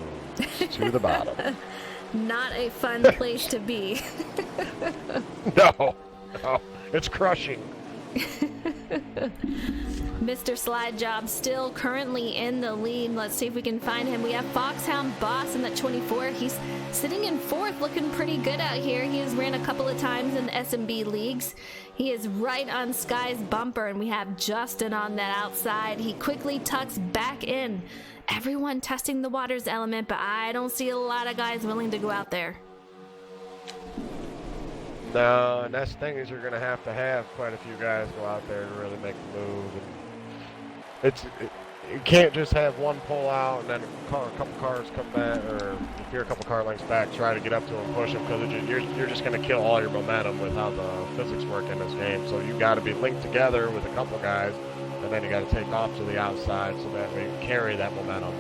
to the bottom. Not a fun place to be. No, it's crushing. Mr. Slide Job still currently in the lead. Let's see if we can find him. We have Foxhound Boss in that 24. He's sitting in 4th, looking pretty good out here. He has ran a couple of times in the SMB leagues. He is right on Sky's bumper, and we have Justin on that outside. He quickly tucks back in. Everyone testing the waters, Element, but I don't see a lot of guys willing to go out there. No, and that's the thing is you're going to have quite a few guys go out there to really make the move. And you can't just have one pull out and then a couple cars come back, or if you're a couple car lengths back, try to get up to them and push them, because you're just going to kill all your momentum with how the physics work in this game. So you got to be linked together with a couple guys, and then you got to take off to the outside so that we can carry that momentum.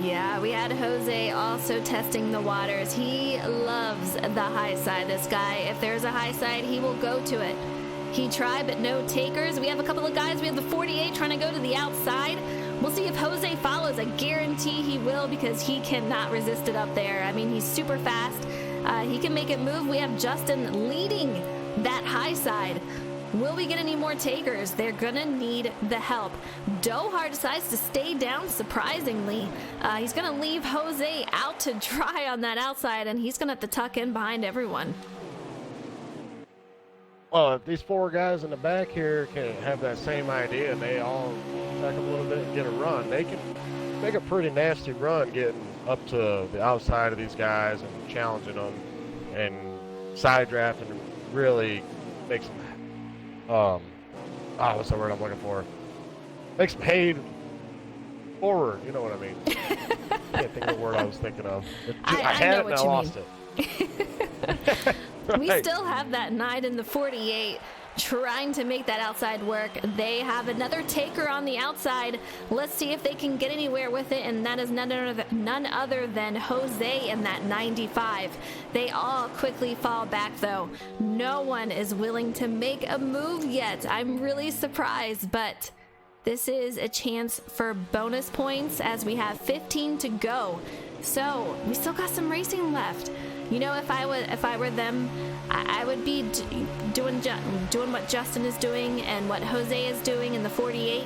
Yeah, we had Jose also testing the waters. He loves the high side, this guy. If there's a high side, he will go to it. He tried, but no takers. We have a couple of guys. We have the 48 trying to go to the outside. We'll see if Jose follows. I guarantee he will, because he cannot resist it up there. I mean, he's super fast. He can make it move. We have Justin leading that high side. Will we get any more takers? They're gonna need the help. Dohar decides to stay down, surprisingly. He's gonna leave Jose out to dry on that outside, and he's gonna have to tuck in behind everyone. Well, if these four guys in the back here can have that same idea, and they all attack a little bit and get a run, they can make a pretty nasty run getting up to the outside of these guys and challenging them and side drafting and really make some what's the word I'm looking for? Makes paid forward, you know what I mean? Can't think of the word I was thinking of. I had it and I lost it. Right. We still have that 9 in the 48 trying to make that outside work. They have another taker on the outside. Let's see if they can get anywhere with it, and that is none other than Jose in that 95. They all quickly fall back, though. No one is willing to make a move yet. I'm really surprised, but this is a chance for bonus points as we have 15 to go. So we still got some racing left. You know, if I were them, I would be doing what Justin is doing and what Jose is doing in the 48.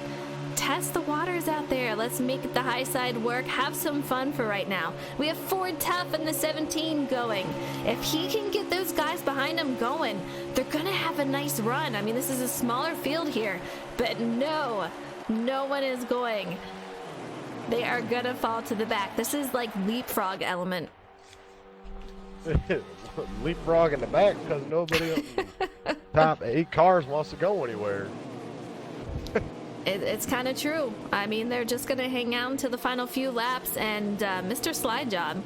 Test the waters out there. Let's make the high side work. Have some fun for right now. We have Ford Tough in the 17 going. If he can get those guys behind him going, they're gonna have a nice run. I mean, this is a smaller field here, but no one is going. They are gonna fall to the back. This is like leapfrog element. Leapfrog in the back because nobody top 8 cars wants to go anywhere. It's kind of true. I mean, they're just going to hang out until the final few laps, and Mr. Slide Job,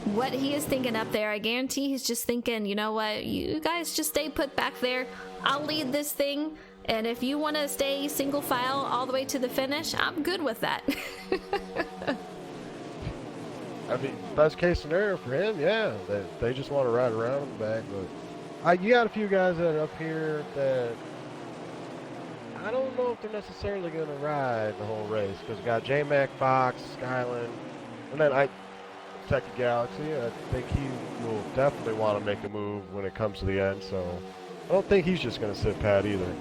what he is thinking up there, I guarantee he's just thinking, you know what, you guys just stay put back there. I'll lead this thing, and if you want to stay single file all the way to the finish, I'm good with that. I mean, best case scenario for him, yeah, they just want to ride around in the back. But you got a few guys that are up here that I don't know if they're necessarily going to ride the whole race, because you got J-Mac, Fox, Skyland, and then Techie Galaxy. I think he will definitely want to make a move when it comes to the end, so I don't think he's just going to sit pat either.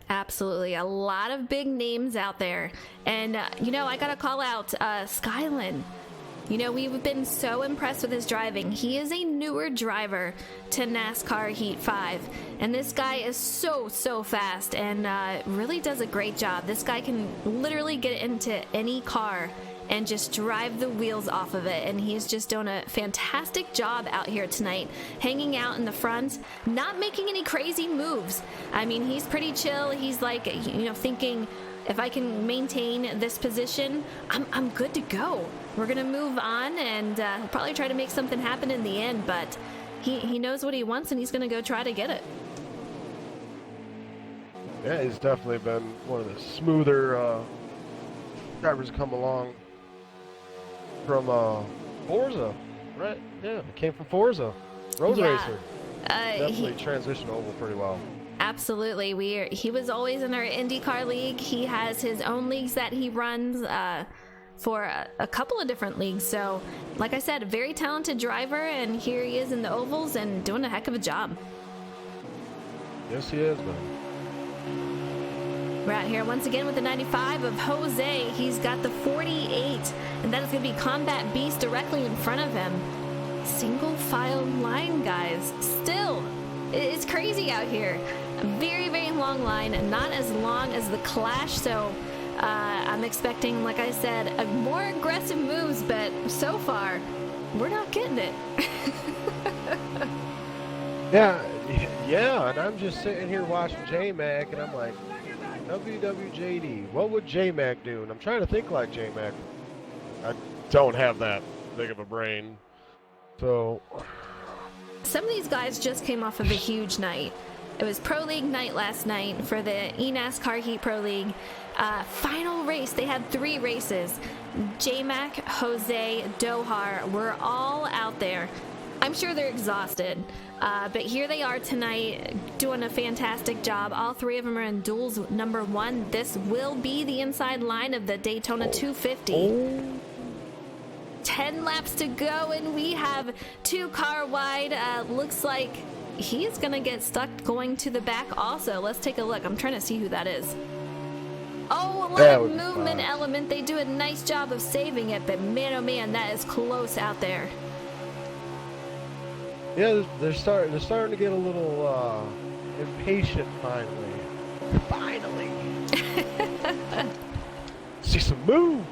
Absolutely. A lot of big names out there. And, you know, I got to call out Skyland. You know, we've been so impressed with his driving. He is a newer driver to NASCAR Heat 5. And this guy is so fast and really does a great job. This guy can literally get into any car and just drive the wheels off of it. And he's just doing a fantastic job out here tonight, hanging out in the front, not making any crazy moves. I mean, he's pretty chill. He's like, you know, thinking, if I can maintain this position, I'm good to go. We're going to move on, and he'll probably try to make something happen in the end, but he knows what he wants, and he's going to go try to get it. Yeah, he's definitely been one of the smoother drivers come along from Forza, right? Yeah, he came from Forza. Road racer. Definitely transitioned over pretty well. Absolutely. He was always in our IndyCar league. He has his own leagues that he runs for a couple of different leagues. So, like I said, a very talented driver, and here he is in the ovals and doing a heck of a job. Yes, he is, man. We're out here once again with the 95 of Jose. He's got the 48, and that is going to be Combat Beast directly in front of him. Single file line, guys. Still, it's crazy out here. A very long line, not as long as the Clash, so I'm expecting, like I said, more aggressive moves, but so far, we're not getting it. Yeah, Yeah, and I'm just sitting here watching J-Mac, and I'm like, WWJD, what would J-Mac do? And I'm trying to think like J-Mac. I don't have that big of a brain. So, Some of these guys just came off of a huge night. It was Pro League night last night for the eNASCAR Heat Pro League. Final race, they had 3 races. J-Mac, Jose, Dohar were all out there. I'm sure they're exhausted, but here they are tonight doing a fantastic job. All 3 of them are in duels number 1. This will be the inside line of the Daytona 250. 10 laps to go, and we have 2 car wide. Looks like he's gonna get stuck going to the back also. Let's take a look. I'm trying to see who that is. Oh, a lot of movement element. They do a nice job of saving it, but man, oh man, that is close out there. yeah, they're starting to get a little impatient finally. Finally. See some moves.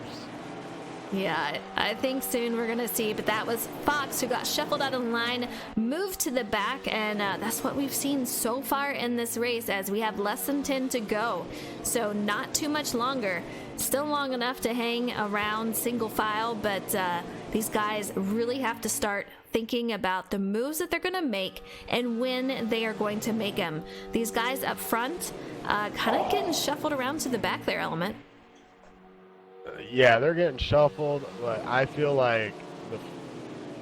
Yeah, I think soon we're going to see, but that was Fox who got shuffled out of line, moved to the back, and that's what we've seen so far in this race as we have less than 10 to go. So not too much longer. Still long enough to hang around single file, but these guys really have to start thinking about the moves that they're going to make and when they are going to make them. These guys up front kind of getting shuffled around to the back there, Element. Yeah, they're getting shuffled, but I feel like the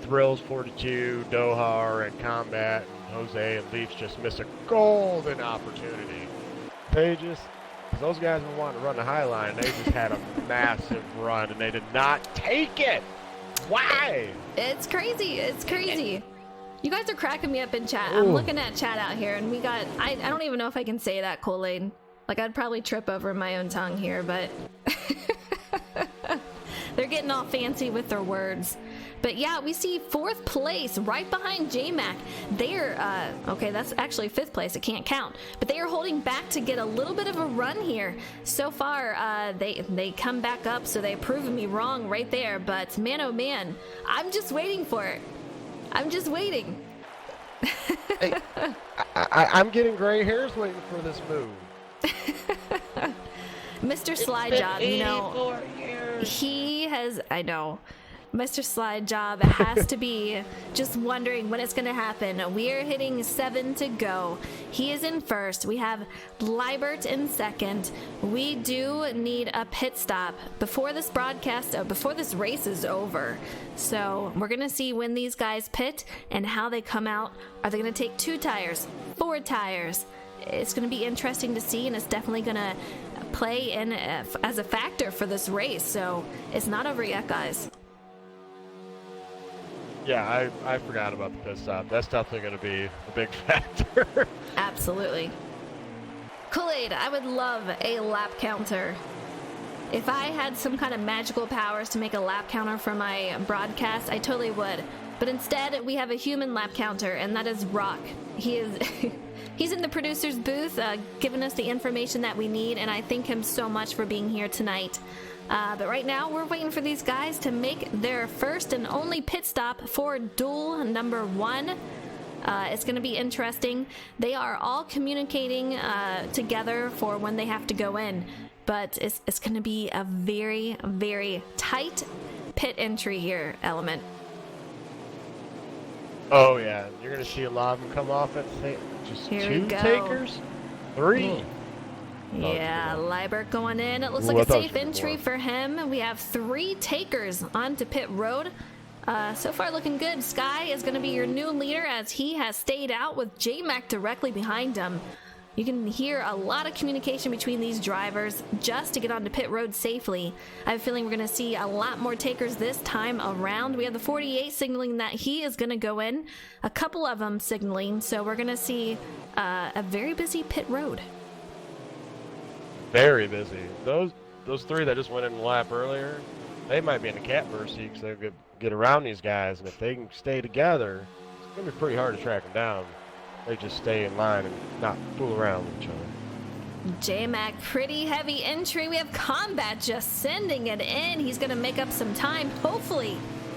Thrills 42, Dohar, and Combat, and Jose and Leafs just miss a golden opportunity. Those guys were wanting to run the high line. They just had a massive run, and they did not take it. Why? It's crazy. It's crazy. You guys are cracking me up in chat. Ooh. I'm looking at chat out here, and we got... I don't even know if I can say that, Kool-Aid. Like, I'd probably trip over my own tongue here, but... They're getting all fancy with their words. But yeah, we see 4th place right behind J-Mac. They're, okay, that's actually 5th place. It can't count. But they are holding back to get a little bit of a run here. So far, they come back up, so they've proven me wrong right there. But man, oh man, I'm just waiting for it. I'm just waiting. Hey, I'm getting gray hairs waiting for this move. Mr. Slide Job, you know, he has, I know, Mr. Slide Job has to be just wondering when it's going to happen. We are hitting 7 to go. He is in first. We have Liebert in second. We do need a pit stop before this broadcast, before this race is over. So we're going to see when these guys pit and how they come out. Are they going to take 2 tires, 4 tires? It's going to be interesting to see, and it's definitely going to play in as a factor for this race. So it's not over yet, guys. Yeah, I forgot about the pit stop. That's definitely going to be a big factor. Absolutely. Kool-Aid, I would love a lap counter. If I had some kind of magical powers to make a lap counter for my broadcast, I totally would. But instead, we have a human lap counter, and that is Rock. He is... He's in the producer's booth, giving us the information that we need, and I thank him so much for being here tonight. But right now, we're waiting for these guys to make their first and only pit stop for duel number 1. It's going to be interesting. They are all communicating together for when they have to go in, but it's going to be a very, very tight pit entry here, Element. Oh, yeah. You're going to see a lot of them come off at the same... Just Here 2 takers? 3? Yeah, Liebert going in. It looks like a safe entry for him. We have 3 takers onto pit road. So far looking good. Sky is going to be your new leader as he has stayed out with J-Mac directly behind him. You can hear a lot of communication between these drivers just to get onto pit road safely. I have a feeling we're going to see a lot more takers this time around. We have the 48 signaling that he is going to go in. A couple of them signaling, so we're going to see a very busy pit road. Very busy. Those 3 that just went in the lap earlier, they might be in the catbird seat because they'll get around these guys, and if they can stay together, it's going to be pretty hard to track them down. They just stay in line and not fool around with each other. J-Mac, pretty heavy entry. We have Combat just sending it in. He's going to make up some time. Hopefully,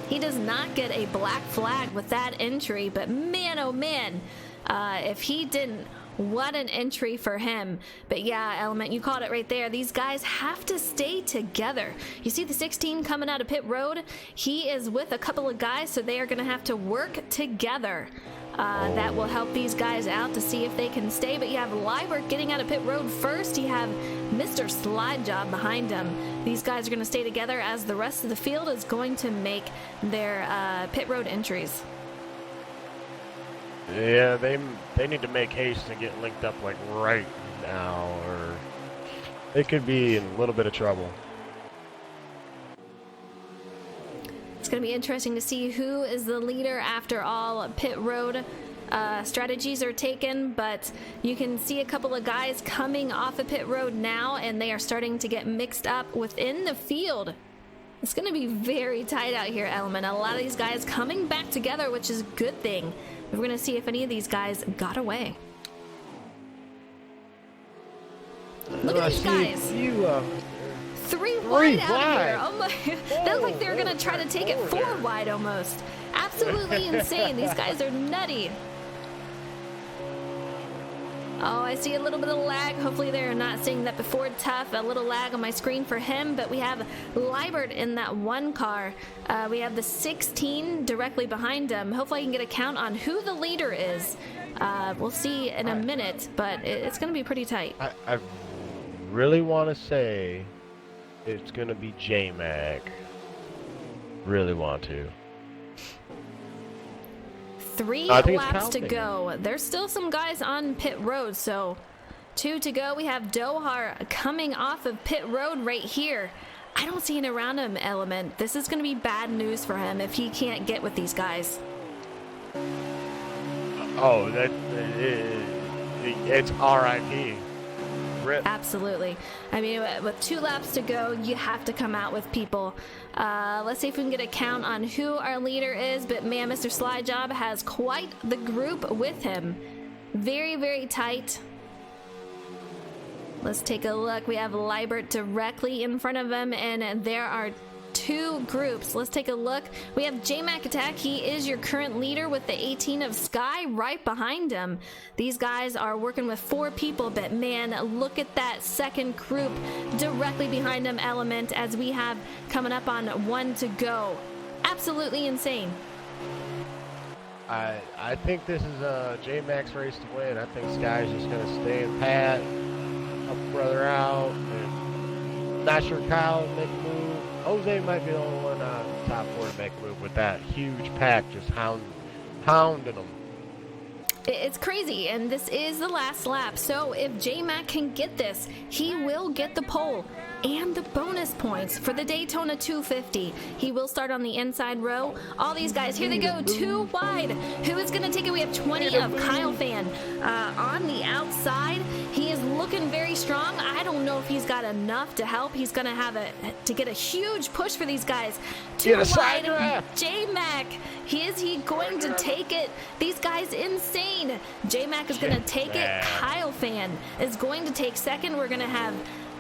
he does not get a black flag with that entry. But man, oh man, If he didn't, what an entry for him. But yeah, Element, you called it right there. These guys have to stay together. You see the 16 coming out of pit road? He is with a couple of guys, so they are going to have to work together. That will help these guys out to see if they can stay. But you have Liebert getting out of pit road first. You have Mr. Slide Job behind him. These guys are going to stay together as the rest of the field is going to make their pit road entries. Yeah, they need to make haste and get linked up like right now, or they could be in a little bit of trouble. It's going to be interesting to see who is the leader after all pit road strategies are taken, but you can see a couple of guys coming off of pit road now, and they are starting to get mixed up within the field. It's going to be very tight out here, Element. A lot of these guys coming back together, which is a good thing. We're going to see if any of these guys got away. Look at these guys. Three wide out of here. Oh my! They look like they were gonna try to take it 4 wide almost. Absolutely insane. These guys are nutty. Oh, I see a little bit of lag. Hopefully they're not seeing that before. Tough. A little lag on my screen for him, but we have Liebert in that one car. We have the 16 directly behind him. Hopefully I can get a count on who the leader is. We'll see in a minute, but it's going to be pretty tight. I really want to say it's going to be J-Mac. Really want to. 3 laps to go. There's still some guys on pit road, so 2 to go. We have Dohar coming off of pit road right here. I don't see an around him, Element. This is going to be bad news for him if he can't get with these guys. Oh, it's RIP. Rip. Absolutely. I mean, with 2 laps to go, you have to come out with people. Let's see if we can get a count on who our leader is. But man, Mr. Slide Job has quite the group with him. Very, very tight. Let's take a look. We have Liebert directly in front of him, and there are 2 groups. Let's take a look. We have J-Mac Attack. He is your current leader with the 18 of Sky right behind him. These guys are working with 4 people, but man, look at that second group directly behind him, Element, as we have coming up on 1 to go. Absolutely insane. I think this is J-Mac's race to win. I think Sky's just going to stay in pat, help a brother out, and not sure Kyle will make a move. Jose might be the only one on top 4 to make a move with that huge pack just hounding them. It's crazy, and this is the last lap, so if J-Mac can get this, he will get the pole and the bonus points for the Daytona 250. He will start on the inside row. All these guys, here they go, 2 wide. Who is going to take it? We have 20 of Kyle Fan on the outside. He is looking very strong. I don't know if he's got enough to help. He's going to have to get a huge push for these guys. 2 wide, J-Mac. Is he going to take it? These guys insane. J-Mac is going to take it. Kyle Fan is going to take second. We're going to have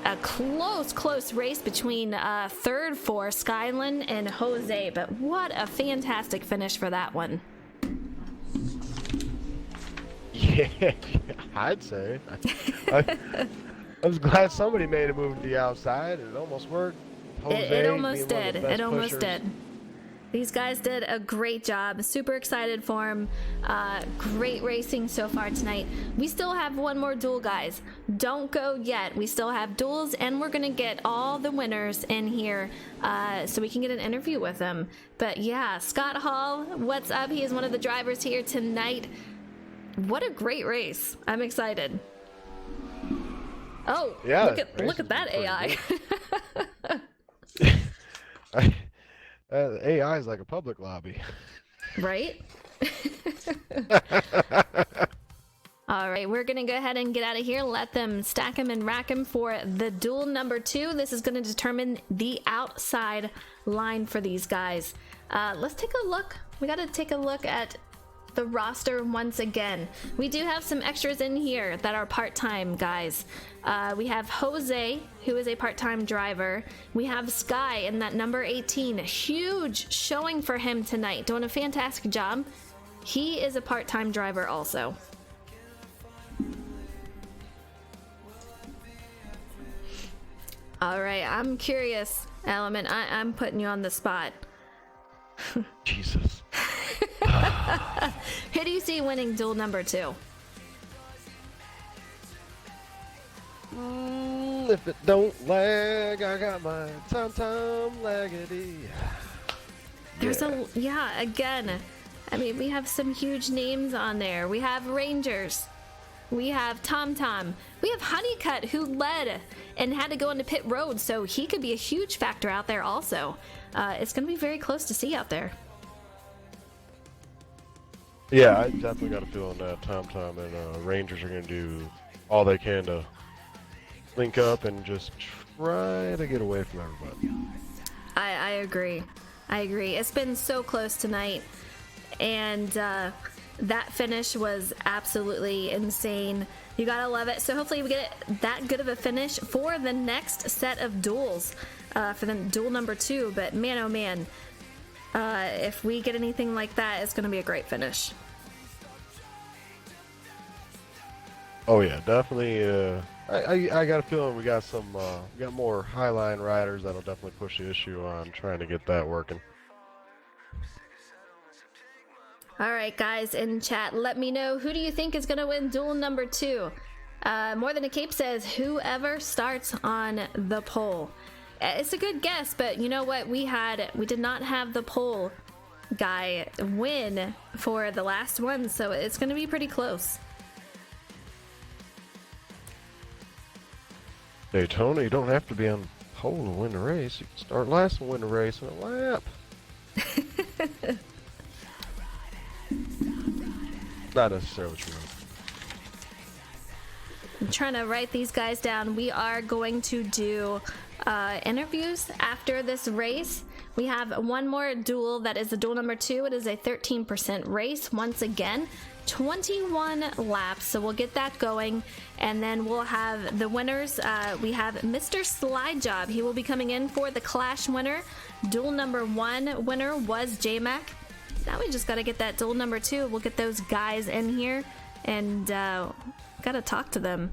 a close race between third for Skyland and Jose, but what a fantastic finish for that one. Yeah, I'd say. I was glad somebody made a move to the outside. It almost worked. It almost did. It almost did. These guys did a great job. Super excited for them. Great racing so far tonight. We still have one more duel, guys. Don't go yet. We still have duels, and we're going to get all the winners in here so we can get an interview with them. But yeah, Scott Hall, what's up? He is one of the drivers here tonight. What a great race. I'm excited. Oh, yeah, look at that AI. AI is like a public lobby. Right? All right, we're going to go ahead and get out of here. Let them stack him and rack him for the duel number 2. This is going to determine the outside line for these guys. Let's take a look. We got to take a look at the roster once again. We do have some extras in here that are part-time guys. We have Jose, who is a part-time driver. We have Sky in that number 18. Huge showing for him tonight, doing a fantastic job. He is a part-time driver also. All right, I'm curious, Element. I'm putting you on the spot. Jesus. Who do you see winning duel number 2? If it don't lag, I got my Tom laggity. There's again. I mean, we have some huge names on there. We have Rangers. We have Tom. We have Honeycutt, who led and had to go into pit road, so he could be a huge factor out there also. It's going to be very close to see out there. Yeah, I definitely got a feeling that Tom and Rangers are going to do all they can to link up and just try to get away from everybody. I agree. It's been so close tonight, and that finish was absolutely insane. You gotta love it. So hopefully we get that good of a finish for the next set of duels, for the duel number 2. But man, oh man, if we get anything like that, it's gonna be a great finish. Oh yeah, definitely. I got a feeling we got more highline riders that'll definitely push the issue on trying to get that working. All right, guys in chat, let me know, who do you think is going to win duel number 2? More Than a Cape says whoever starts on the pole. It's a good guess, but you know what? We did not have the pole guy win for the last one, so it's going to be pretty close. Daytona, you don't have to be on pole to win the race. You can start last and win the race in a lap. Not necessarily true. I'm trying to write these guys down. We are going to do interviews after this race. We have one more duel that is a duel number 2. It is a 13% race once again. 21 laps, so we'll get that going, and then we'll have the winners. We have Mr. Slide Job. He will be coming in for the Clash winner. Duel number 1 winner was J-Mac. Now we just got to get that duel number 2. We'll get those guys in here and got to talk to them.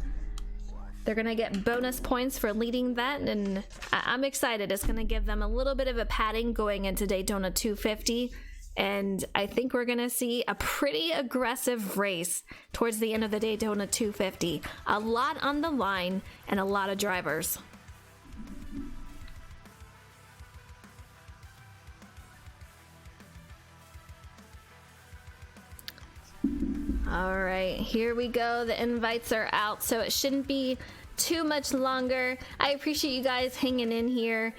They're going to get bonus points for leading that, and I'm excited. It's going to give them a little bit of a padding going into Daytona 250. And I think we're going to see a pretty aggressive race towards the end of the Daytona 250. A lot on the line and a lot of drivers. All right, here we go. The invites are out, so it shouldn't be too much longer. I appreciate you guys hanging in here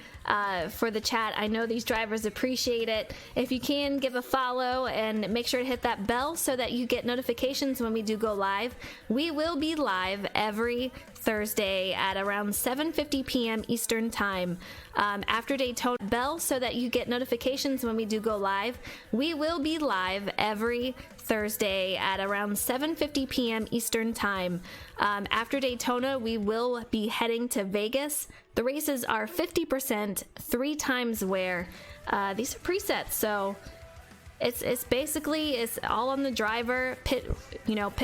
for the chat. I know these drivers appreciate it. If you can, give a follow and make sure to hit that bell so that you get notifications when we do go live. We will be live every Thursday at around 7:50 p.m. Eastern Time. After Daytona, bell so that you get notifications when we do go live. We will be live every Thursday at around 7:50 p.m. Eastern Time. After Daytona, we will be heading to Vegas. The races are 50%, 3 times wear. These are presets, so it's basically all on the driver, pit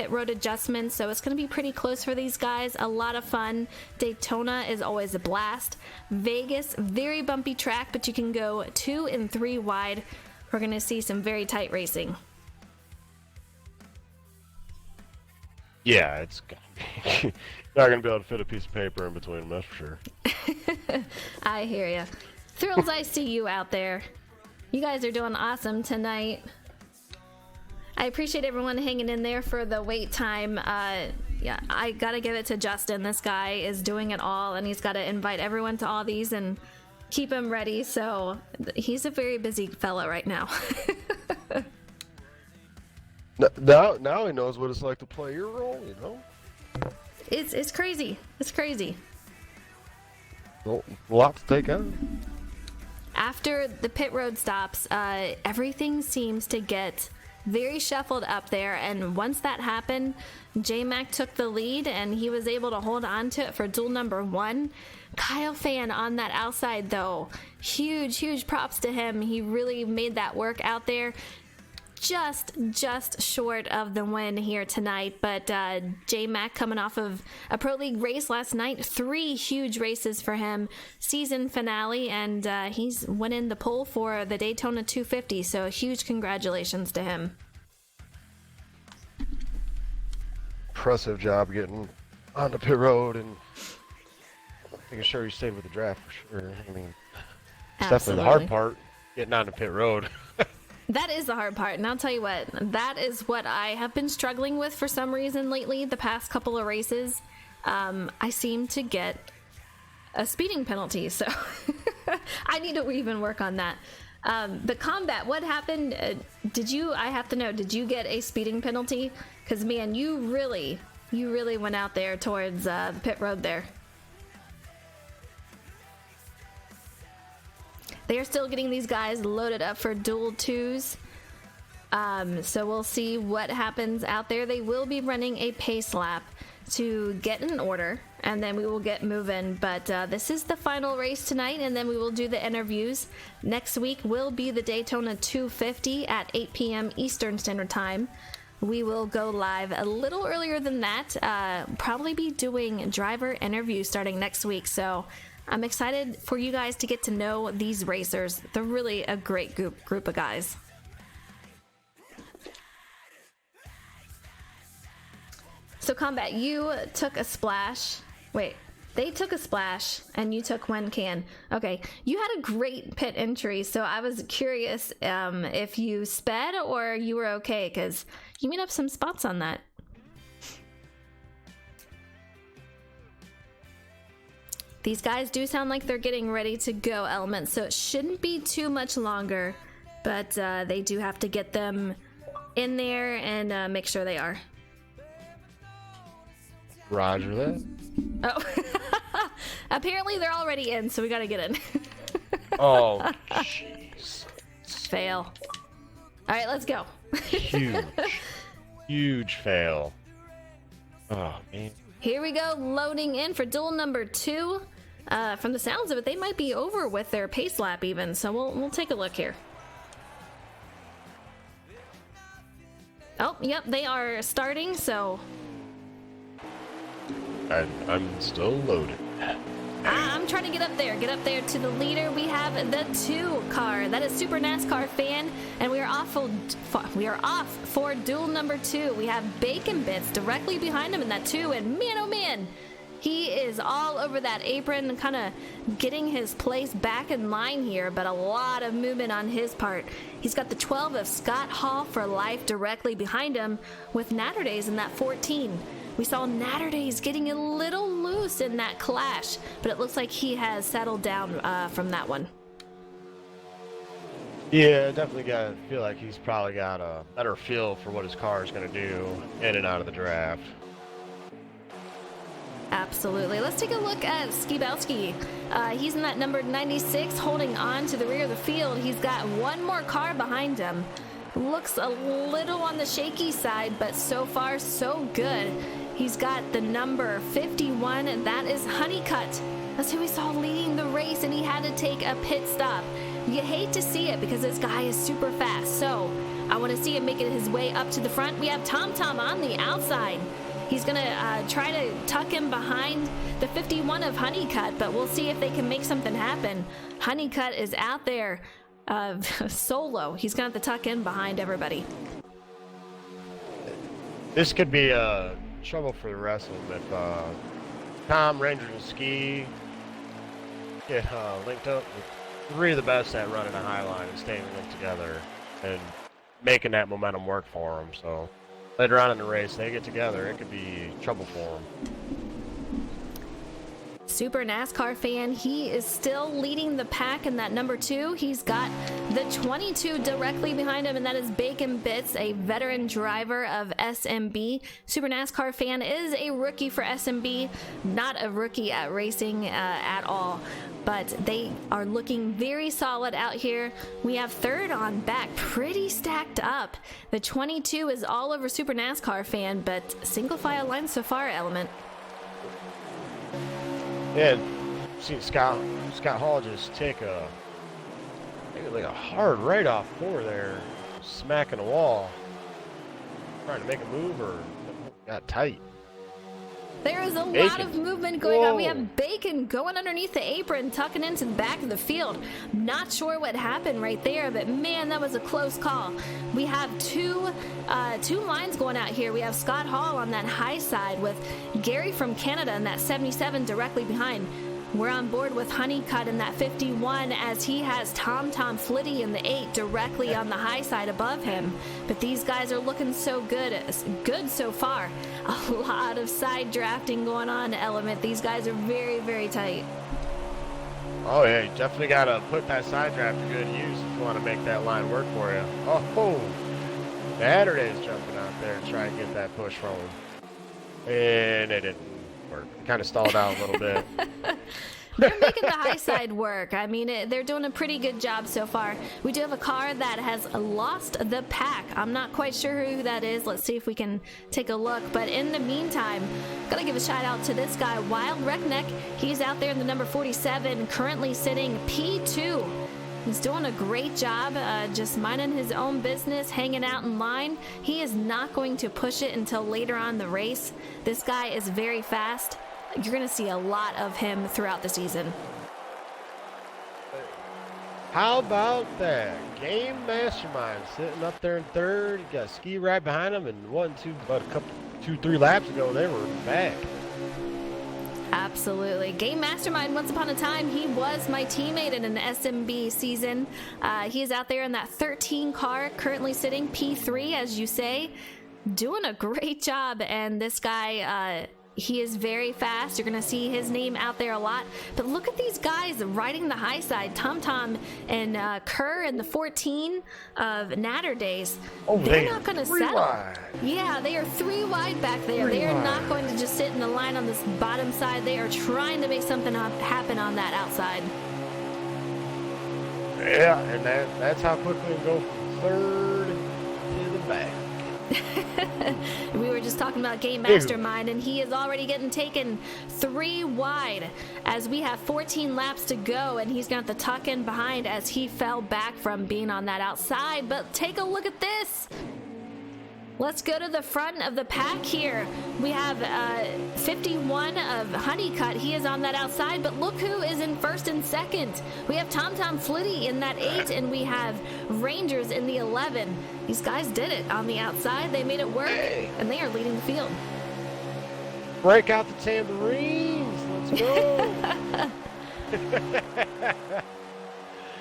road adjustments, so it's going to be pretty close for these guys. A lot of fun. Daytona is always a blast. Vegas, very bumpy track, but you can go 2 and 3 wide. We're going to see some very tight racing. Yeah, it's gonna be not gonna be able to fit a piece of paper in between them, that's for sure. I hear you. Thrills, I see you out there. You guys are doing awesome tonight. I appreciate everyone hanging in there for the wait time. Yeah, I gotta give it to Justin. This guy is doing it all, and he's got to invite everyone to all these and keep them ready. So he's a very busy fella right now. Now he knows what it's like to play your role, you know? It's crazy. It's crazy. Well, a lot to take on. After the pit road stops, everything seems to get very shuffled up there, and once that happened, J-Mac took the lead and he was able to hold on to it for duel number 1. Kyle Fan on that outside though, huge props to him. He really made that work out there. just short of the win here tonight. But J-Mac coming off of a Pro League race last night, 3 huge races for him, season finale, and he's winning the pole for the Daytona 250. So huge congratulations to him. Impressive job getting on the pit road and making sure he stayed with the draft for sure. I mean, it's definitely the hard part, getting on the pit road. That is the hard part, and I'll tell you what, that is what I have been struggling with for some reason lately, the past couple of races. I seem to get a speeding penalty, so I need to even work on that. The combat, what happened? I have to know, did you get a speeding penalty? Because, man, you really went out there towards the pit road there. They are still getting these guys loaded up for dual 2s. So we'll see what happens out there. They will be running a pace lap to get in order, and then we will get moving. But this is the final race tonight, and then we will do the interviews. Next week will be the Daytona 250 at 8 p.m. Eastern Standard Time. We will go live a little earlier than that. Probably be doing driver interviews starting next week. So I'm excited for you guys to get to know these racers. They're really a great group of guys. So Combat, you took a splash. Wait, they took a splash and you took one can. Okay, you had a great pit entry, so I was curious if you sped or you were okay, because you made up some spots on that. These guys do sound like they're getting ready to go, Element, so it shouldn't be too much longer, but they do have to get them in there and make sure they are. Roger that. Oh, apparently they're already in, so we gotta get in. Oh, jeez. Fail. All right, let's go. Huge fail. Oh, man. Here we go, loading in for duel number 2. From the sounds of it, they might be over with their pace lap even, so we'll take a look here. Oh, yep, they are starting, so... I'm still loaded. I'm trying to get up there to the leader. We have the 2 car. That is Super NASCAR Fan, and we are off for duel number 2. We have Bacon Bits directly behind him in that 2, and man, oh man, he is all over that apron, kind of getting his place back in line here, but a lot of movement on his part. He's got the 12 of Scott Hall for life directly behind him, with Natterdays in that 14. We saw Natterdays getting a little loose in that clash, but it looks like he has settled down from that one. Yeah, definitely feel like he's probably got a better feel for what his car is going to do in and out of the draft. Absolutely. Let's take a look at Skibowski. He's in that number 96, holding on to the rear of the field. He's got one more car behind him. Looks a little on the shaky side, but so far so good. He's got the number 51, and that is Honeycutt. That's who we saw leading the race, and he had to take a pit stop. You hate to see it because this guy is super fast, so I want to see him making his way up to the front. We have Tom Tom on the outside. He's going to try to tuck him behind the 51 of Honeycutt, but we'll see if they can make something happen. Honeycutt is out there solo. He's going to have to tuck in behind everybody. This could be trouble for the rest of them if Tom, Ranger, and Ski get linked up with 3 of the best at running a high line and staying linked together and making that momentum work for them. So later on in the race, they get together, it could be trouble for them. Super NASCAR Fan, he is still leading the pack in that number 2. He's got the 22 directly behind him, and that is Bacon Bits, a veteran driver of SMB. Super NASCAR Fan is a rookie for SMB, not a rookie at racing at all, but they are looking very solid out here. We have 3rd on back, pretty stacked up. The 22 is all over Super NASCAR Fan, but single file line so far, Element. Yeah, seen Scott Hall just take like a hard right off 4 there. smacking a wall, trying to make a move, or got tight. There is a lot Bacon. of movement going on. We Whoa. have Bacon going underneath the apron, tucking into the back of the field. Not sure what happened right there, but man, that was a close call. We have two lines going out here. We have Scott Hall on that high side with Gary from Canada in that 77 directly behind. We're on board with Honeycutt in that 51 as he has Tom Flitty in the 8 directly on the high side above him. But these guys are looking so good so far. A lot of side drafting going on, Element. These guys are very, very tight. Oh yeah, you definitely gotta put that side draft to good use if you want to make that line work for you. Oh, Saturday's jumping out there and trying to get that push rolling, and it didn't work. Kind of stalled out a little bit. They're making the high side work. I mean, they're doing a pretty good job so far. We do have a car that has lost the pack. I'm not quite sure who that is. Let's see if we can take a look. But in the meantime, gotta give a shout out to this guy, Wild Reckneck. He's out there in the number 47, currently sitting P2. He's doing a great job, just minding his own business, hanging out in line. He is not going to push it until later on in the race. This guy is very fast. You're going to see a lot of him throughout the season. How about that? Game Mastermind sitting up there in third. You got Ski right behind him, and about two, 3 laps ago, they were back. Absolutely. Game Mastermind, once upon a time, he was my teammate in an SMB season. He is out there in that 13 car, currently sitting P3, as you say, doing a great job. And this guy, he is very fast. You're going to see his name out there a lot. But look at these guys riding the high side. Tom and Kerr in the 14 of Natter Days. Oh, they're not going to settle. Wide. Yeah, they are 3 wide back there. They are not going to just sit in the line on this bottom side. They are trying to make something happen on that outside. Yeah, and that's how quickly we go from third to the back. We were just talking about Game Mastermind, and he is already getting taken 3 wide as we have 14 laps to go, and he's going to have to tuck in behind as he fell back from being on that outside. But take a look at this. Let's go to the front of the pack here. We have 51 of Honeycutt. He is on that outside, but look who is in first and second. We have Tom Flitty in that 8, and we have Rangers in the 11. These guys did it on the outside. They made it work, and they are leading the field. Break out the tambourines. Let's go.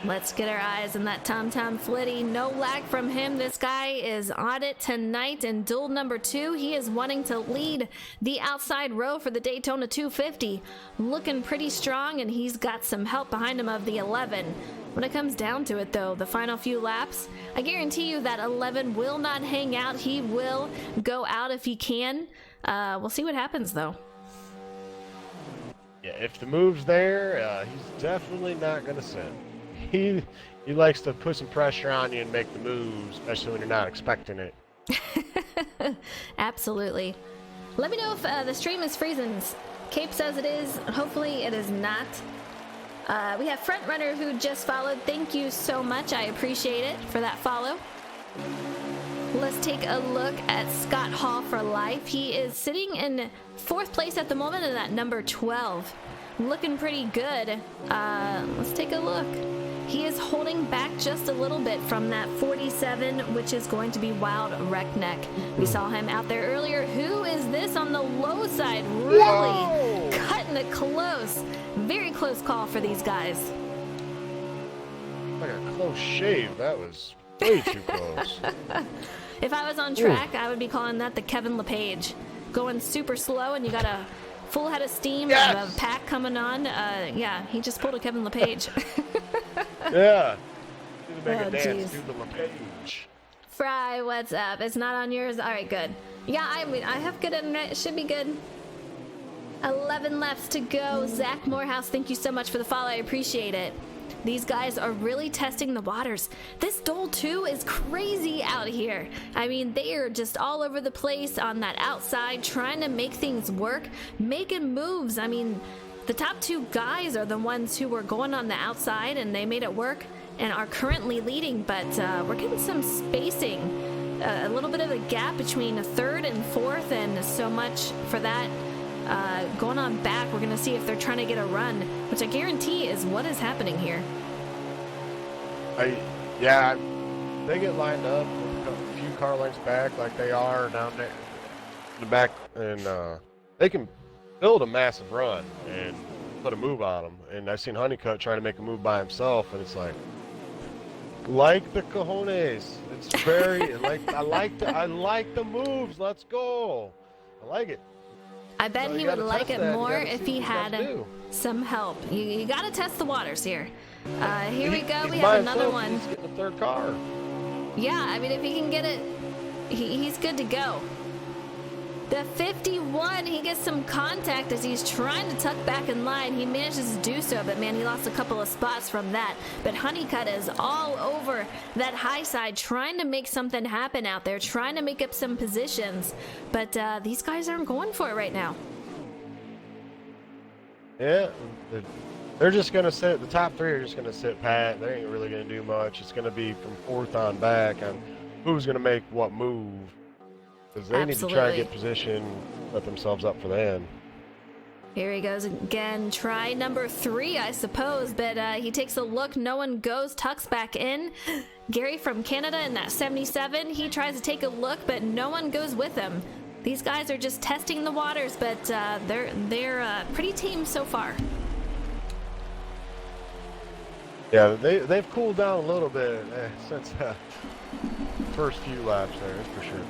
Let's get our eyes on that Tom Flitty. No lag from him. This guy is on it tonight in duel number 2. He is wanting to lead the outside row for the Daytona 250. Looking pretty strong, and he's got some help behind him of the 11. When it comes down to it, though, the final few laps, I guarantee you that 11 will not hang out. He will go out if he can. We'll see what happens, though. Yeah, if the move's there, he's definitely not going to sit. He likes to put some pressure on you and make the move, especially when you're not expecting it. Absolutely. Let me know if the stream is freezing. Cape says it is. Hopefully it is not. We have Front Runner who just followed. Thank you so much. I appreciate it for that follow. Let's take a look at Scott Hall for life. He is sitting in 4th place at the moment in that number 12. Looking pretty good. Let's take a look. He is holding back just a little bit from that 47, which is going to be Wild Reckneck. We saw him out there earlier. Who is this on the low side? Really Whoa! Cutting it close. Very close call for these guys. Like a close shave. That was way too close. If I was on track, I would be calling that the Kevin LePage. Going super slow, and you got a full head of steam of a pack coming on. Yeah, he just pulled a Kevin LePage. Yeah. Need to make a dance. Geez. Do the LePage. Fry, what's up? It's not on yours? All right, good. Yeah, I mean, I have good internet. It should be good. 11 laps to go. Zach Morehouse, thank you so much for the follow. I appreciate it. These guys are really testing the waters. This Dole 2 is crazy out here. I mean, they are just all over the place on that outside, trying to make things work, making moves. I mean, the top 2 guys are the ones who were going on the outside, and they made it work. and are currently leading, but we're getting some spacing. A little bit of a gap between third and fourth, and so much for that. Going on back, we're going to see if they're trying to get a run, which I guarantee is what is happening here. Yeah, they get lined up a few car lengths back like they are down there in the back, and they can build a massive run and put a move on them. And I've seen Honeycutt trying to make a move by himself, and it's like the cojones. It's very I like the moves. Let's go. I like it. I bet he would like it more if he had some help. You got to test the waters here. Here we go. We have another one. He's getting the third car. Yeah, I mean, if he can get it, he's good to go. The 51, he gets some contact as he's trying to tuck back in line. He manages to do so, but man, he lost a couple of spots from that. But Honeycutt is all over that high side, trying to make something happen out there, trying to make up some positions. But these guys aren't going for it right now. Yeah, they're just going to sit, the top three are just going to sit pat. They ain't really going to do much. It's going to be from fourth on back on who's going to make what move. Because they need to try and get position, set themselves up for the end. Here he goes again. Try number 3, I suppose, but he takes a look. No one goes, tucks back in. Gary from Canada in that 77, he tries to take a look, but no one goes with him. These guys are just testing the waters, but they're pretty tame so far. Yeah, they've cooled down a little bit since the first few laps there, that's for sure.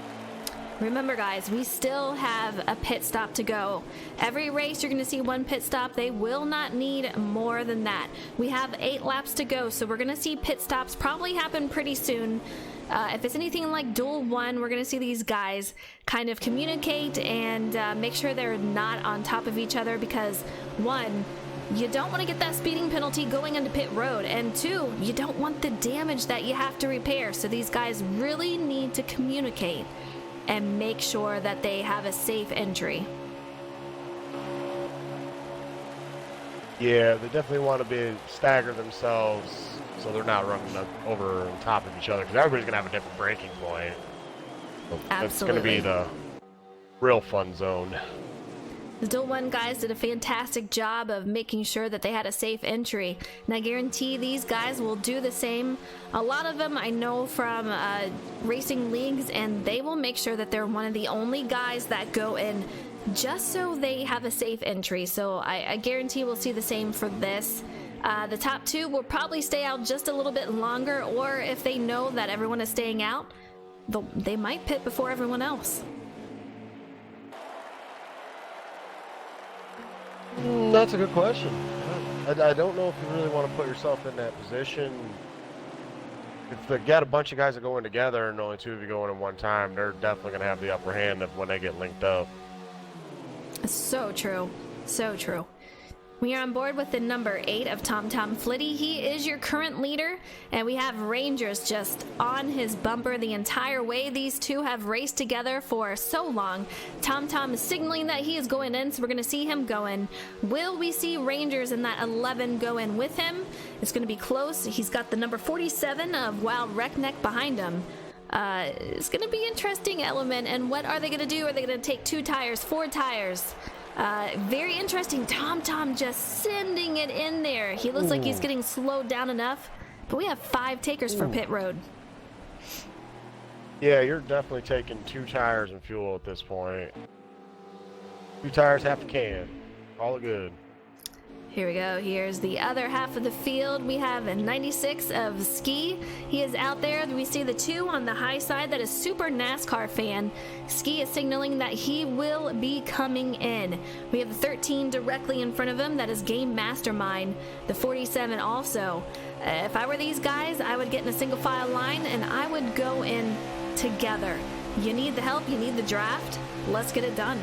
Remember, guys, we still have a pit stop to go. Every race, you're going to see one pit stop. They will not need more than that. We have 8 laps to go, so we're going to see pit stops probably happen pretty soon. If it's anything like Duel 1, we're going to see these guys kind of communicate and make sure they're not on top of each other because, 1, you don't want to get that speeding penalty going into pit road, and 2, you don't want the damage that you have to repair. So these guys really need to communicate and make sure that they have a safe entry. Yeah, they definitely want to stagger themselves so they're not running over on top of each other because everybody's going to have a different braking point. So it's going to be the real fun zone. The Duel 1 guys did a fantastic job of making sure that they had a safe entry. And I guarantee these guys will do the same. A lot of them I know from racing leagues, and they will make sure that they're one of the only guys that go in just so they have a safe entry. So I guarantee we'll see the same for this. The top 2 will probably stay out just a little bit longer, or if they know that everyone is staying out, they might pit before everyone else. That's a good question. I don't know if you really want to put yourself in that position. If they got a bunch of guys that go in together and only 2 of you go in at one time, they're definitely going to have the upper hand of when they get linked up. So true. So true. We are on board with the number 8 of Tom Flitty. He is your current leader, and we have Rangers just on his bumper the entire way. These two have raced together for so long. Tom is signaling that he is going in, so we're going to see him go in. Will we see Rangers in that 11 go in with him? It's going to be close. He's got the number 47 of Wild Wreckneck behind him. It's going to be an interesting element, and what are they going to do? Are they going to take 2 tires, 4 tires? Very interesting. Tom just sending it in there. He looks like he's getting slowed down enough, but we have 5 takers for pit road. Yeah, you're definitely taking 2 tires and fuel at this point. 2 tires, half a can. All good. Here we go. Here's the other half of the field. We have a 96 of Ski. He is out there. We see the 2 on the high side. That is super NASCAR fan. Ski is signaling that he will be coming in. We have the 13 directly in front of him. That is Game Mastermind. The 47 also. If I were these guys, I would get in a single file line and I would go in together. You need the help. You need the draft. Let's get it done.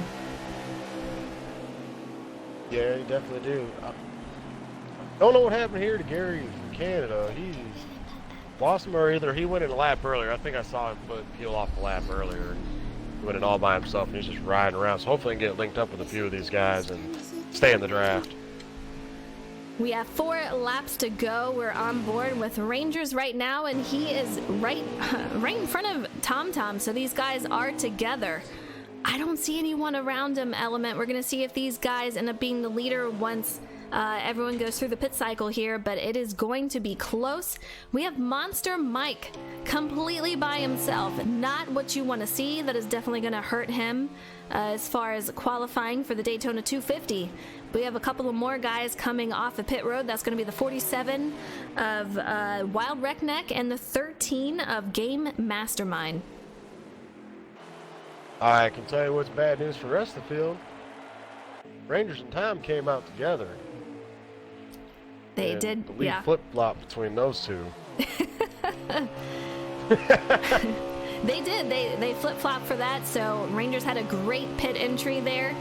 Yeah, you definitely do. I don't know what happened here to Gary from Canada. He's lost him, or either he went in a lap earlier. I think I saw him peel off the lap earlier. He went in all by himself, and he's just riding around. So hopefully he can get linked up with a few of these guys and stay in the draft. We have 4 laps to go. We're on board with Rangers right now, and he is right in front of TomTom. So these guys are together. I don't see anyone around him, Element. We're going to see if these guys end up being the leader once everyone goes through the pit cycle here, but it is going to be close. We have Monster Mike completely by himself. Not what you want to see. That is definitely going to hurt him as far as qualifying for the Daytona 250. We have a couple of more guys coming off the pit road. That's going to be the 47 of Wild Wreckneck and the 13 of Game Mastermind. I can tell you what's bad news for the rest of the field. Rangers and Tom came out together. They and did, the lead yeah. flip-flop between those two. They did. They flip-flopped for that, so Rangers had a great pit entry there.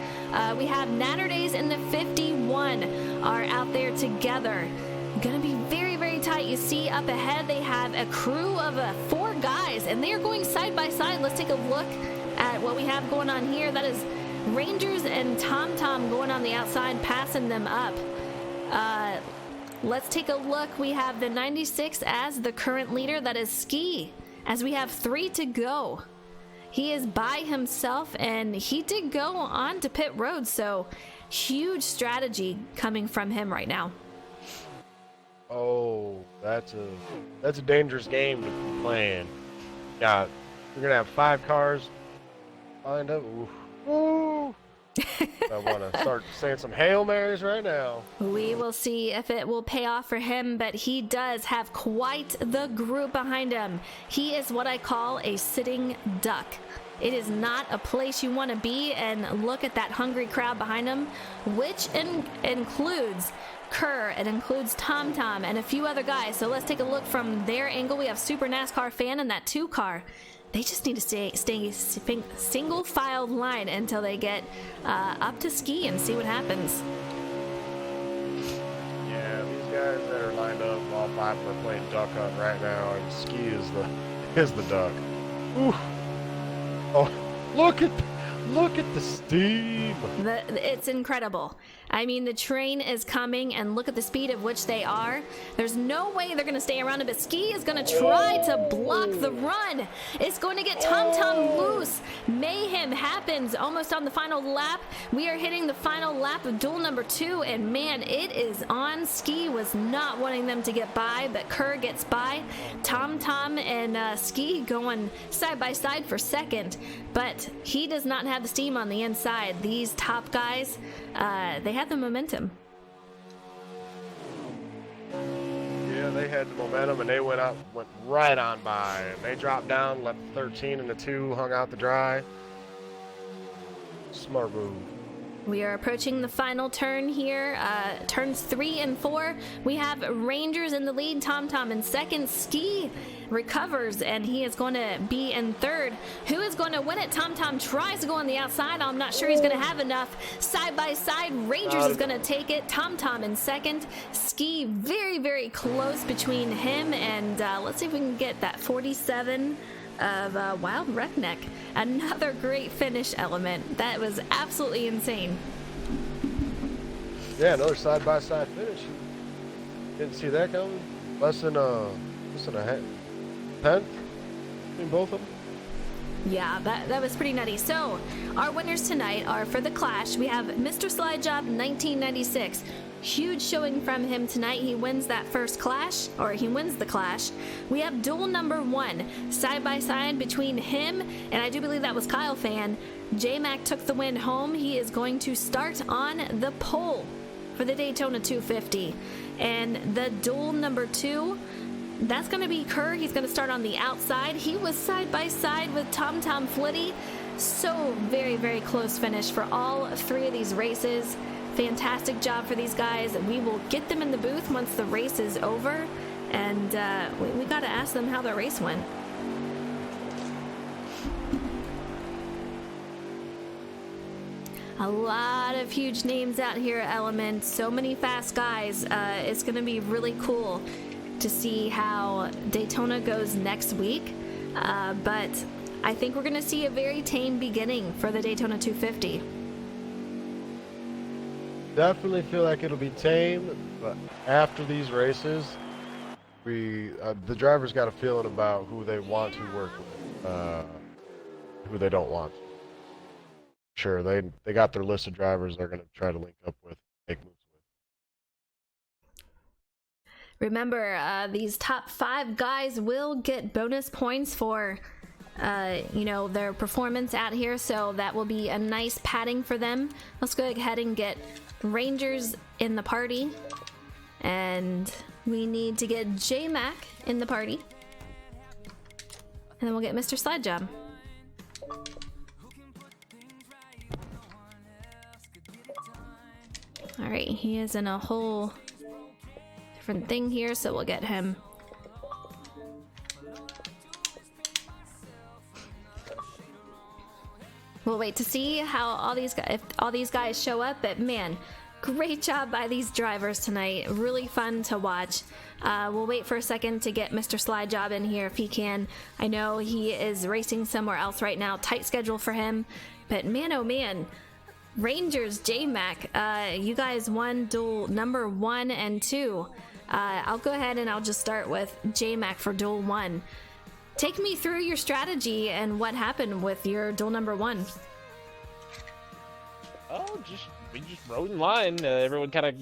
We have Natterdays and the 51 are out there together. Gonna be very, very tight. You see up ahead they have a crew of 4 guys, and they are going side by side. Let's take a look at what we have going on here. That is Rangers and TomTom going on the outside, passing them up. Let's take a look. We have the 96 as the current leader. That is Ski, as we have 3 to go. He is by himself, and he did go on to pit road, so huge strategy coming from him right now. Oh, that's a dangerous game to be playing. Yeah, you're gonna have 5 cars lined up. Ooh. I want to start saying some Hail Marys right now. We will see if it will pay off for him, but he does have quite the group behind him. He is what I call a sitting duck. It is not a place you want to be, and look at that hungry crowd behind him, which includes Kerr, it includes TomTom, and a few other guys. So let's take a look from their angle. We have Super NASCAR Fan in that 2 car. They just need to stay single file line until they get up to Ski and see what happens. Yeah, these guys that are lined up, all 5 are playing duck hunt right now, and Ski is the duck. Ooh. Oh, look at the steam. It's incredible. I mean, the train is coming, and look at the speed of which they are. There's no way they're going to stay around it, but Ski is going to try to block the run. It's going to get TomTom loose. Mayhem happens almost on the final lap. We are hitting the final lap of duel number 2, and man, it is on. Ski was not wanting them to get by, but Kerr gets by. TomTom and Ski going side by side for second, but he does not have the steam on the inside. These top guys, they have the momentum. Yeah, they had the momentum, and they went right on by, and they dropped down, left 13 and the 2 hung out to dry. Smart move. We are approaching the final turn here, turns 3 and 4. We have Rangers in the lead, TomTom in second. Ski recovers, and he is going to be in third. Who is going to win it? TomTom tries to go on the outside. I'm not sure he's going to have enough. Side by side, Rangers is going to take it. TomTom in second. Ski very, very close between him, and let's see if we can get that 47 of Wild Wreckneck. Another great finish, Element. That was absolutely insane. Yeah, another side-by-side finish. Didn't see that coming. Less than a tenth between both of them. Yeah, that was pretty nutty. So, our winners tonight are for the Clash. We have Mr. Slidejob 1996. Huge showing from him tonight. He wins that first Clash, or he wins the Clash. We have duel number 1, side by side between him, and I do believe that was Kyle Fan. J-Mac took the win home. He is going to start on the pole for the Daytona 250. And the duel number 2, that's going to be Kerr. He's going to start on the outside. He was side by side with TomTom Flitty. So very, very close finish for all 3 of these races. Fantastic job for these guys. We will get them in the booth once the race is over, and we got to ask them how their race went. A lot of huge names out here, Element. So many fast guys. It's going to be really cool to see how Daytona goes next week, but I think we're going to see a very tame beginning for the Daytona 250. definitely feel like it'll be tame, but after these races, the drivers got a feeling about who they want to work with, who they don't want to. Sure, they got their list of drivers they're gonna try to link up with, make moves with. Remember, these top 5 guys will get bonus points for, their performance out here, so that will be a nice padding for them. Let's go ahead and get Rangers in the party, and we need to get J-Mac in the party, and then we'll get Mr. Slide Job. All right, he is in a whole different thing here, so we'll get him. We'll wait to see how if all these guys show up, but man, great job by these drivers tonight. Really fun to watch. We'll wait for a second to get Mr. Slide Job in here if he can. I know he is racing somewhere else right now. Tight schedule for him, but man, oh man. Rangers, J-Mac, you guys won duel number 1 and 2. I'll go ahead and I'll just start with J-Mac for duel 1. Take me through your strategy and what happened with your duel number 1. Oh, we just rode in line. Everyone kind of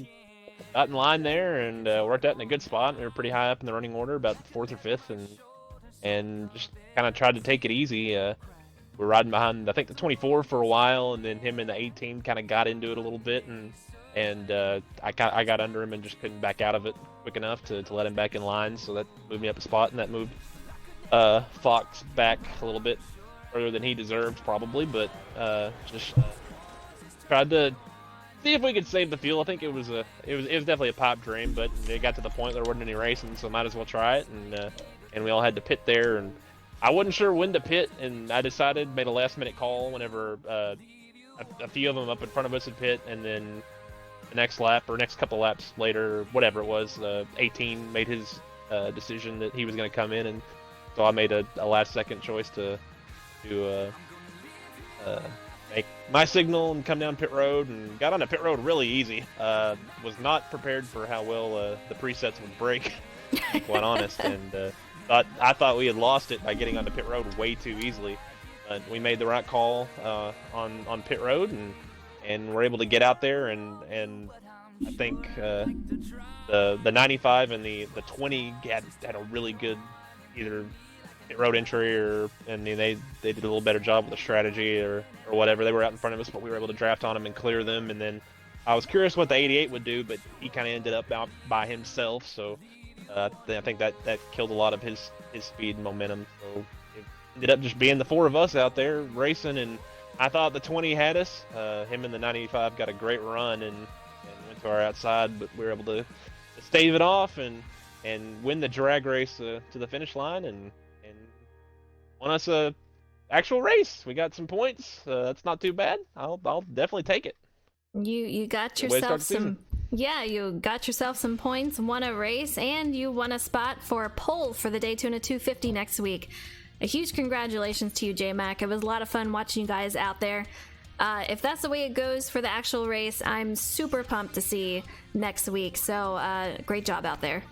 got in line there and worked out in a good spot. We were pretty high up in the running order, about 4th or 5th, and just kind of tried to take it easy. We're riding behind, I think, the 24 for a while, and then him and the 18 kind of got into it a little bit, and I got under him and just couldn't back out of it quick enough to let him back in line, so that moved me up a spot, and that moved Fox back a little bit further than he deserved, probably, but just tried to see if we could save the fuel. I think it was definitely a pipe dream, but it got to the point there wasn't any racing, so might as well try it, and we all had to pit there, and I wasn't sure when to pit, and I made a last-minute call whenever a few of them up in front of us had pit, and then the next lap, or next couple laps later, whatever it was, 18 made his decision that he was going to come in, and so I made a last-second choice to make my signal and come down pit road, and got on the pit road really easy. Was not prepared for how well the presets would break, to be quite honest, and I thought we had lost it by getting onto pit road way too easily. We made the right call on pit road, and we're able to get out there, and I think the 95 and the 20 had a really good either pit road entry and they did a little better job with the strategy or whatever. They were out in front of us, but we were able to draft on them and clear them. And then I was curious what the 88 would do, but he kind of ended up out by himself, so I think that killed a lot of his speed and momentum. So it ended up just being the 4 of us out there racing, and I thought the 20 had us. Him and the 95 got a great run and went to our outside, but we were able to stave it off and win the drag race to the finish line and won us a actual race. We got some points. That's not too bad. I'll definitely take it. You got yourself some. Yeah, you got yourself some points, won a race, and you won a spot for a pole for the Daytona 250 next week. A huge congratulations to you, J-Mac. It was a lot of fun watching you guys out there. If that's the way it goes for the actual race, I'm super pumped to see next week. So great job out there.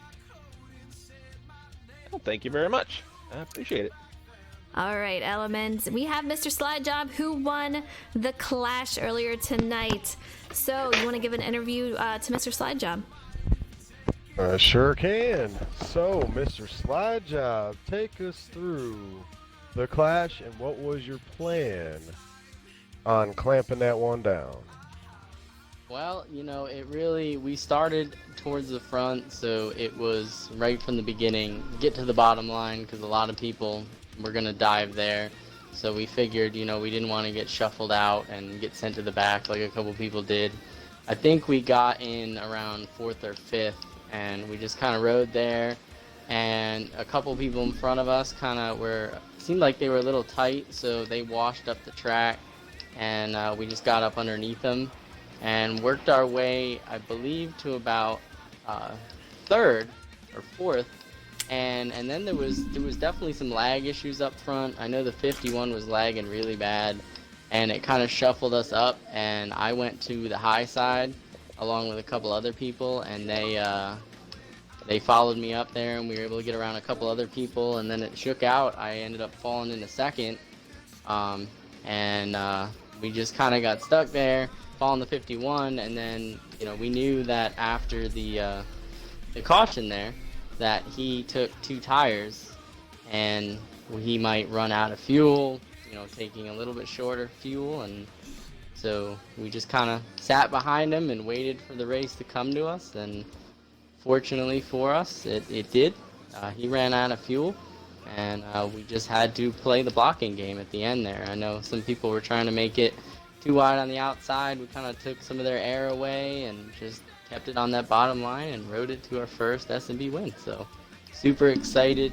Well, thank you very much. I appreciate it. All right, Elements. We have Mr. Slide Job, who won the Clash earlier tonight. So, you want to give an interview to Mr. Slide Job? Sure can. So, Mr. Slide Job, take us through the Clash and what was your plan on clamping that one down? Well, we started towards the front, so it was right from the beginning, get to the bottom line, because a lot of people were going to dive there. So we figured, we didn't want to get shuffled out and get sent to the back like a couple people did. I think we got in around 4th or 5th, and we just kind of rode there, and a couple people in front of us seemed like they were a little tight, so they washed up the track, and we just got up underneath them and worked our way, I believe, to about 3rd or 4th. And then there was definitely some lag issues up front. I know the 51 was lagging really bad, and it kind of shuffled us up, and I went to the high side along with a couple other people, and they followed me up there, and we were able to get around a couple other people, and then it shook out. I ended up falling into second, and we just kind of got stuck there, falling to 51, and then we knew that after the caution there, that he took 2 tires, and he might run out of fuel, taking a little bit shorter fuel, and so we just kind of sat behind him and waited for the race to come to us, and fortunately for us, it did. He ran out of fuel, and we just had to play the blocking game at the end there. I know some people were trying to make it too wide on the outside. We kind of took some of their air away and just kept it on that bottom line and rode it to our first S&B win. So super excited,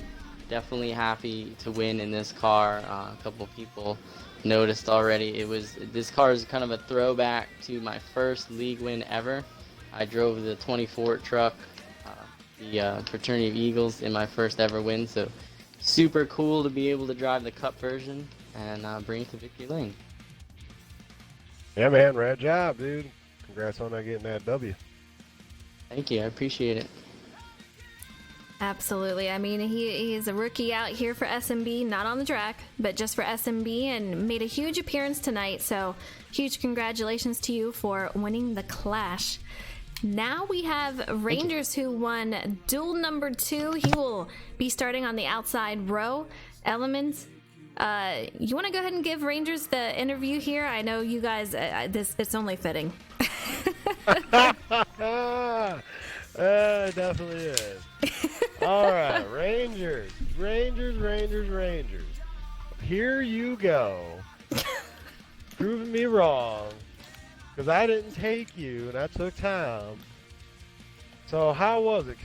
definitely happy to win in this car. A couple people noticed already. This car is kind of a throwback to my first league win ever. I drove the 24 truck, the Fraternity of Eagles, in my first ever win, so super cool to be able to drive the Cup version and bring it to victory lane. Yeah, man, rad job, dude. Congrats on getting that W. Thank you, I appreciate it. Absolutely. I mean, he is a rookie out here for SMB, not on the track, but just for SMB, and made a huge appearance tonight. So huge congratulations to you for winning the Clash. Now we have Rangers, who won duel number 2. He will be starting on the outside row. Elements, you want to go ahead and give Rangers the interview here? I know you guys, it's only fitting. It definitely is. All right, Rangers. Here you go. Proving me wrong. Because I didn't take you, and I took Tom. So how was it?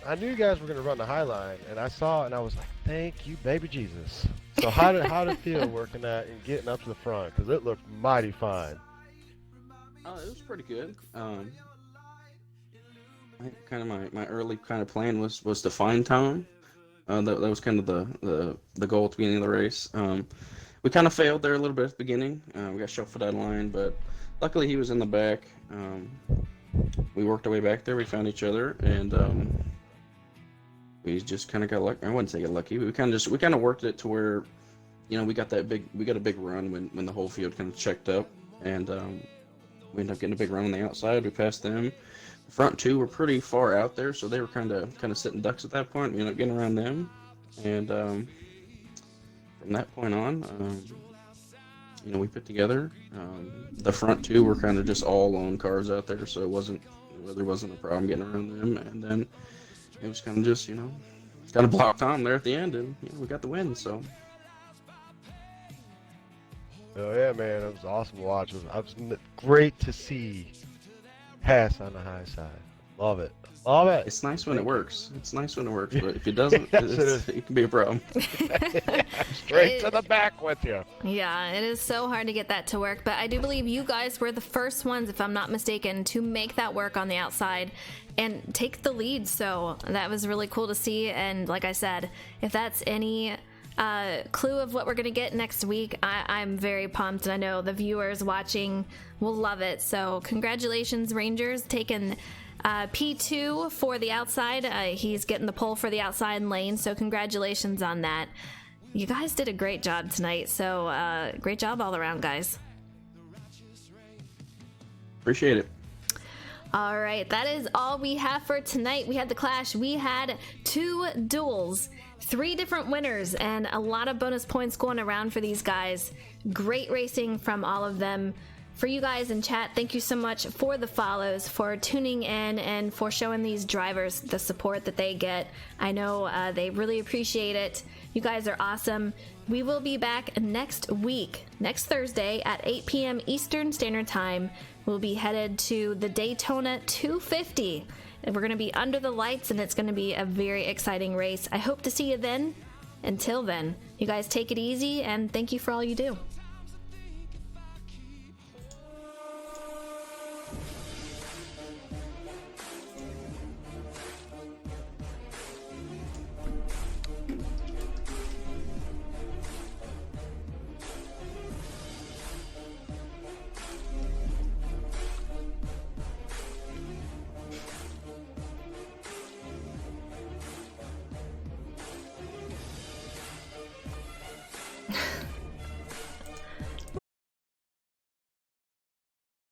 I knew you guys were going to run the high line, and I saw it, and I was like, thank you, baby Jesus. So how did it feel working that and getting up to the front? Because it looked mighty fine. Oh, it was pretty good. I think kind of my early kind of plan was to find Tom. That was kind of the goal at the beginning of the race. We kind of failed there a little bit at the beginning. We got shuffled out of line, but luckily he was in the back. We worked our way back there. We found each other, and we just kind of got lucky. I wouldn't say get lucky, but we kind of worked it to where, we got a big run when the whole field kind of checked up, and we ended up getting a big run on the outside. We passed them. The front 2 were pretty far out there, so they were kind of sitting ducks at that point. We ended up getting around them, and from that point on, we put together. The front 2 were kind of just all lone cars out there, so there wasn't a problem getting around them. And then it was kind of just, kind of blocked on there at the end, and we got the win. So. Oh yeah, man, it was awesome to watch. It was great to see pass on the high side. Love it. It's nice when it works. But if it doesn't, it can be a problem. Straight to the back with you. Yeah, it is so hard to get that to work, but I do believe you guys were the first ones, if I'm not mistaken, to make that work on the outside and take the lead. So that was really cool to see. And like I said, if that's any clue of what we're gonna get next week, I'm very pumped, and I know the viewers watching will love it. So congratulations, Rangers, taking P2 for the outside. He's getting the pole for the outside lane, so congratulations on that. You guys did a great job tonight, so great job all around, guys. Appreciate it. All right, that is all we have for tonight. We had the Clash, we had 2 duels, 3 different winners, and a lot of bonus points going around for these guys. Great racing from all of them. For you guys in chat, thank you so much for the follows, for tuning in, and for showing these drivers the support that they get. I know they really appreciate it. You guys are awesome. We will be back next week, next Thursday at 8 p.m. Eastern Standard Time. We'll be headed to the Daytona 250. And we're going to be under the lights, and it's going to be a very exciting race. I hope to see you then. Until then, you guys take it easy, and thank you for all you do.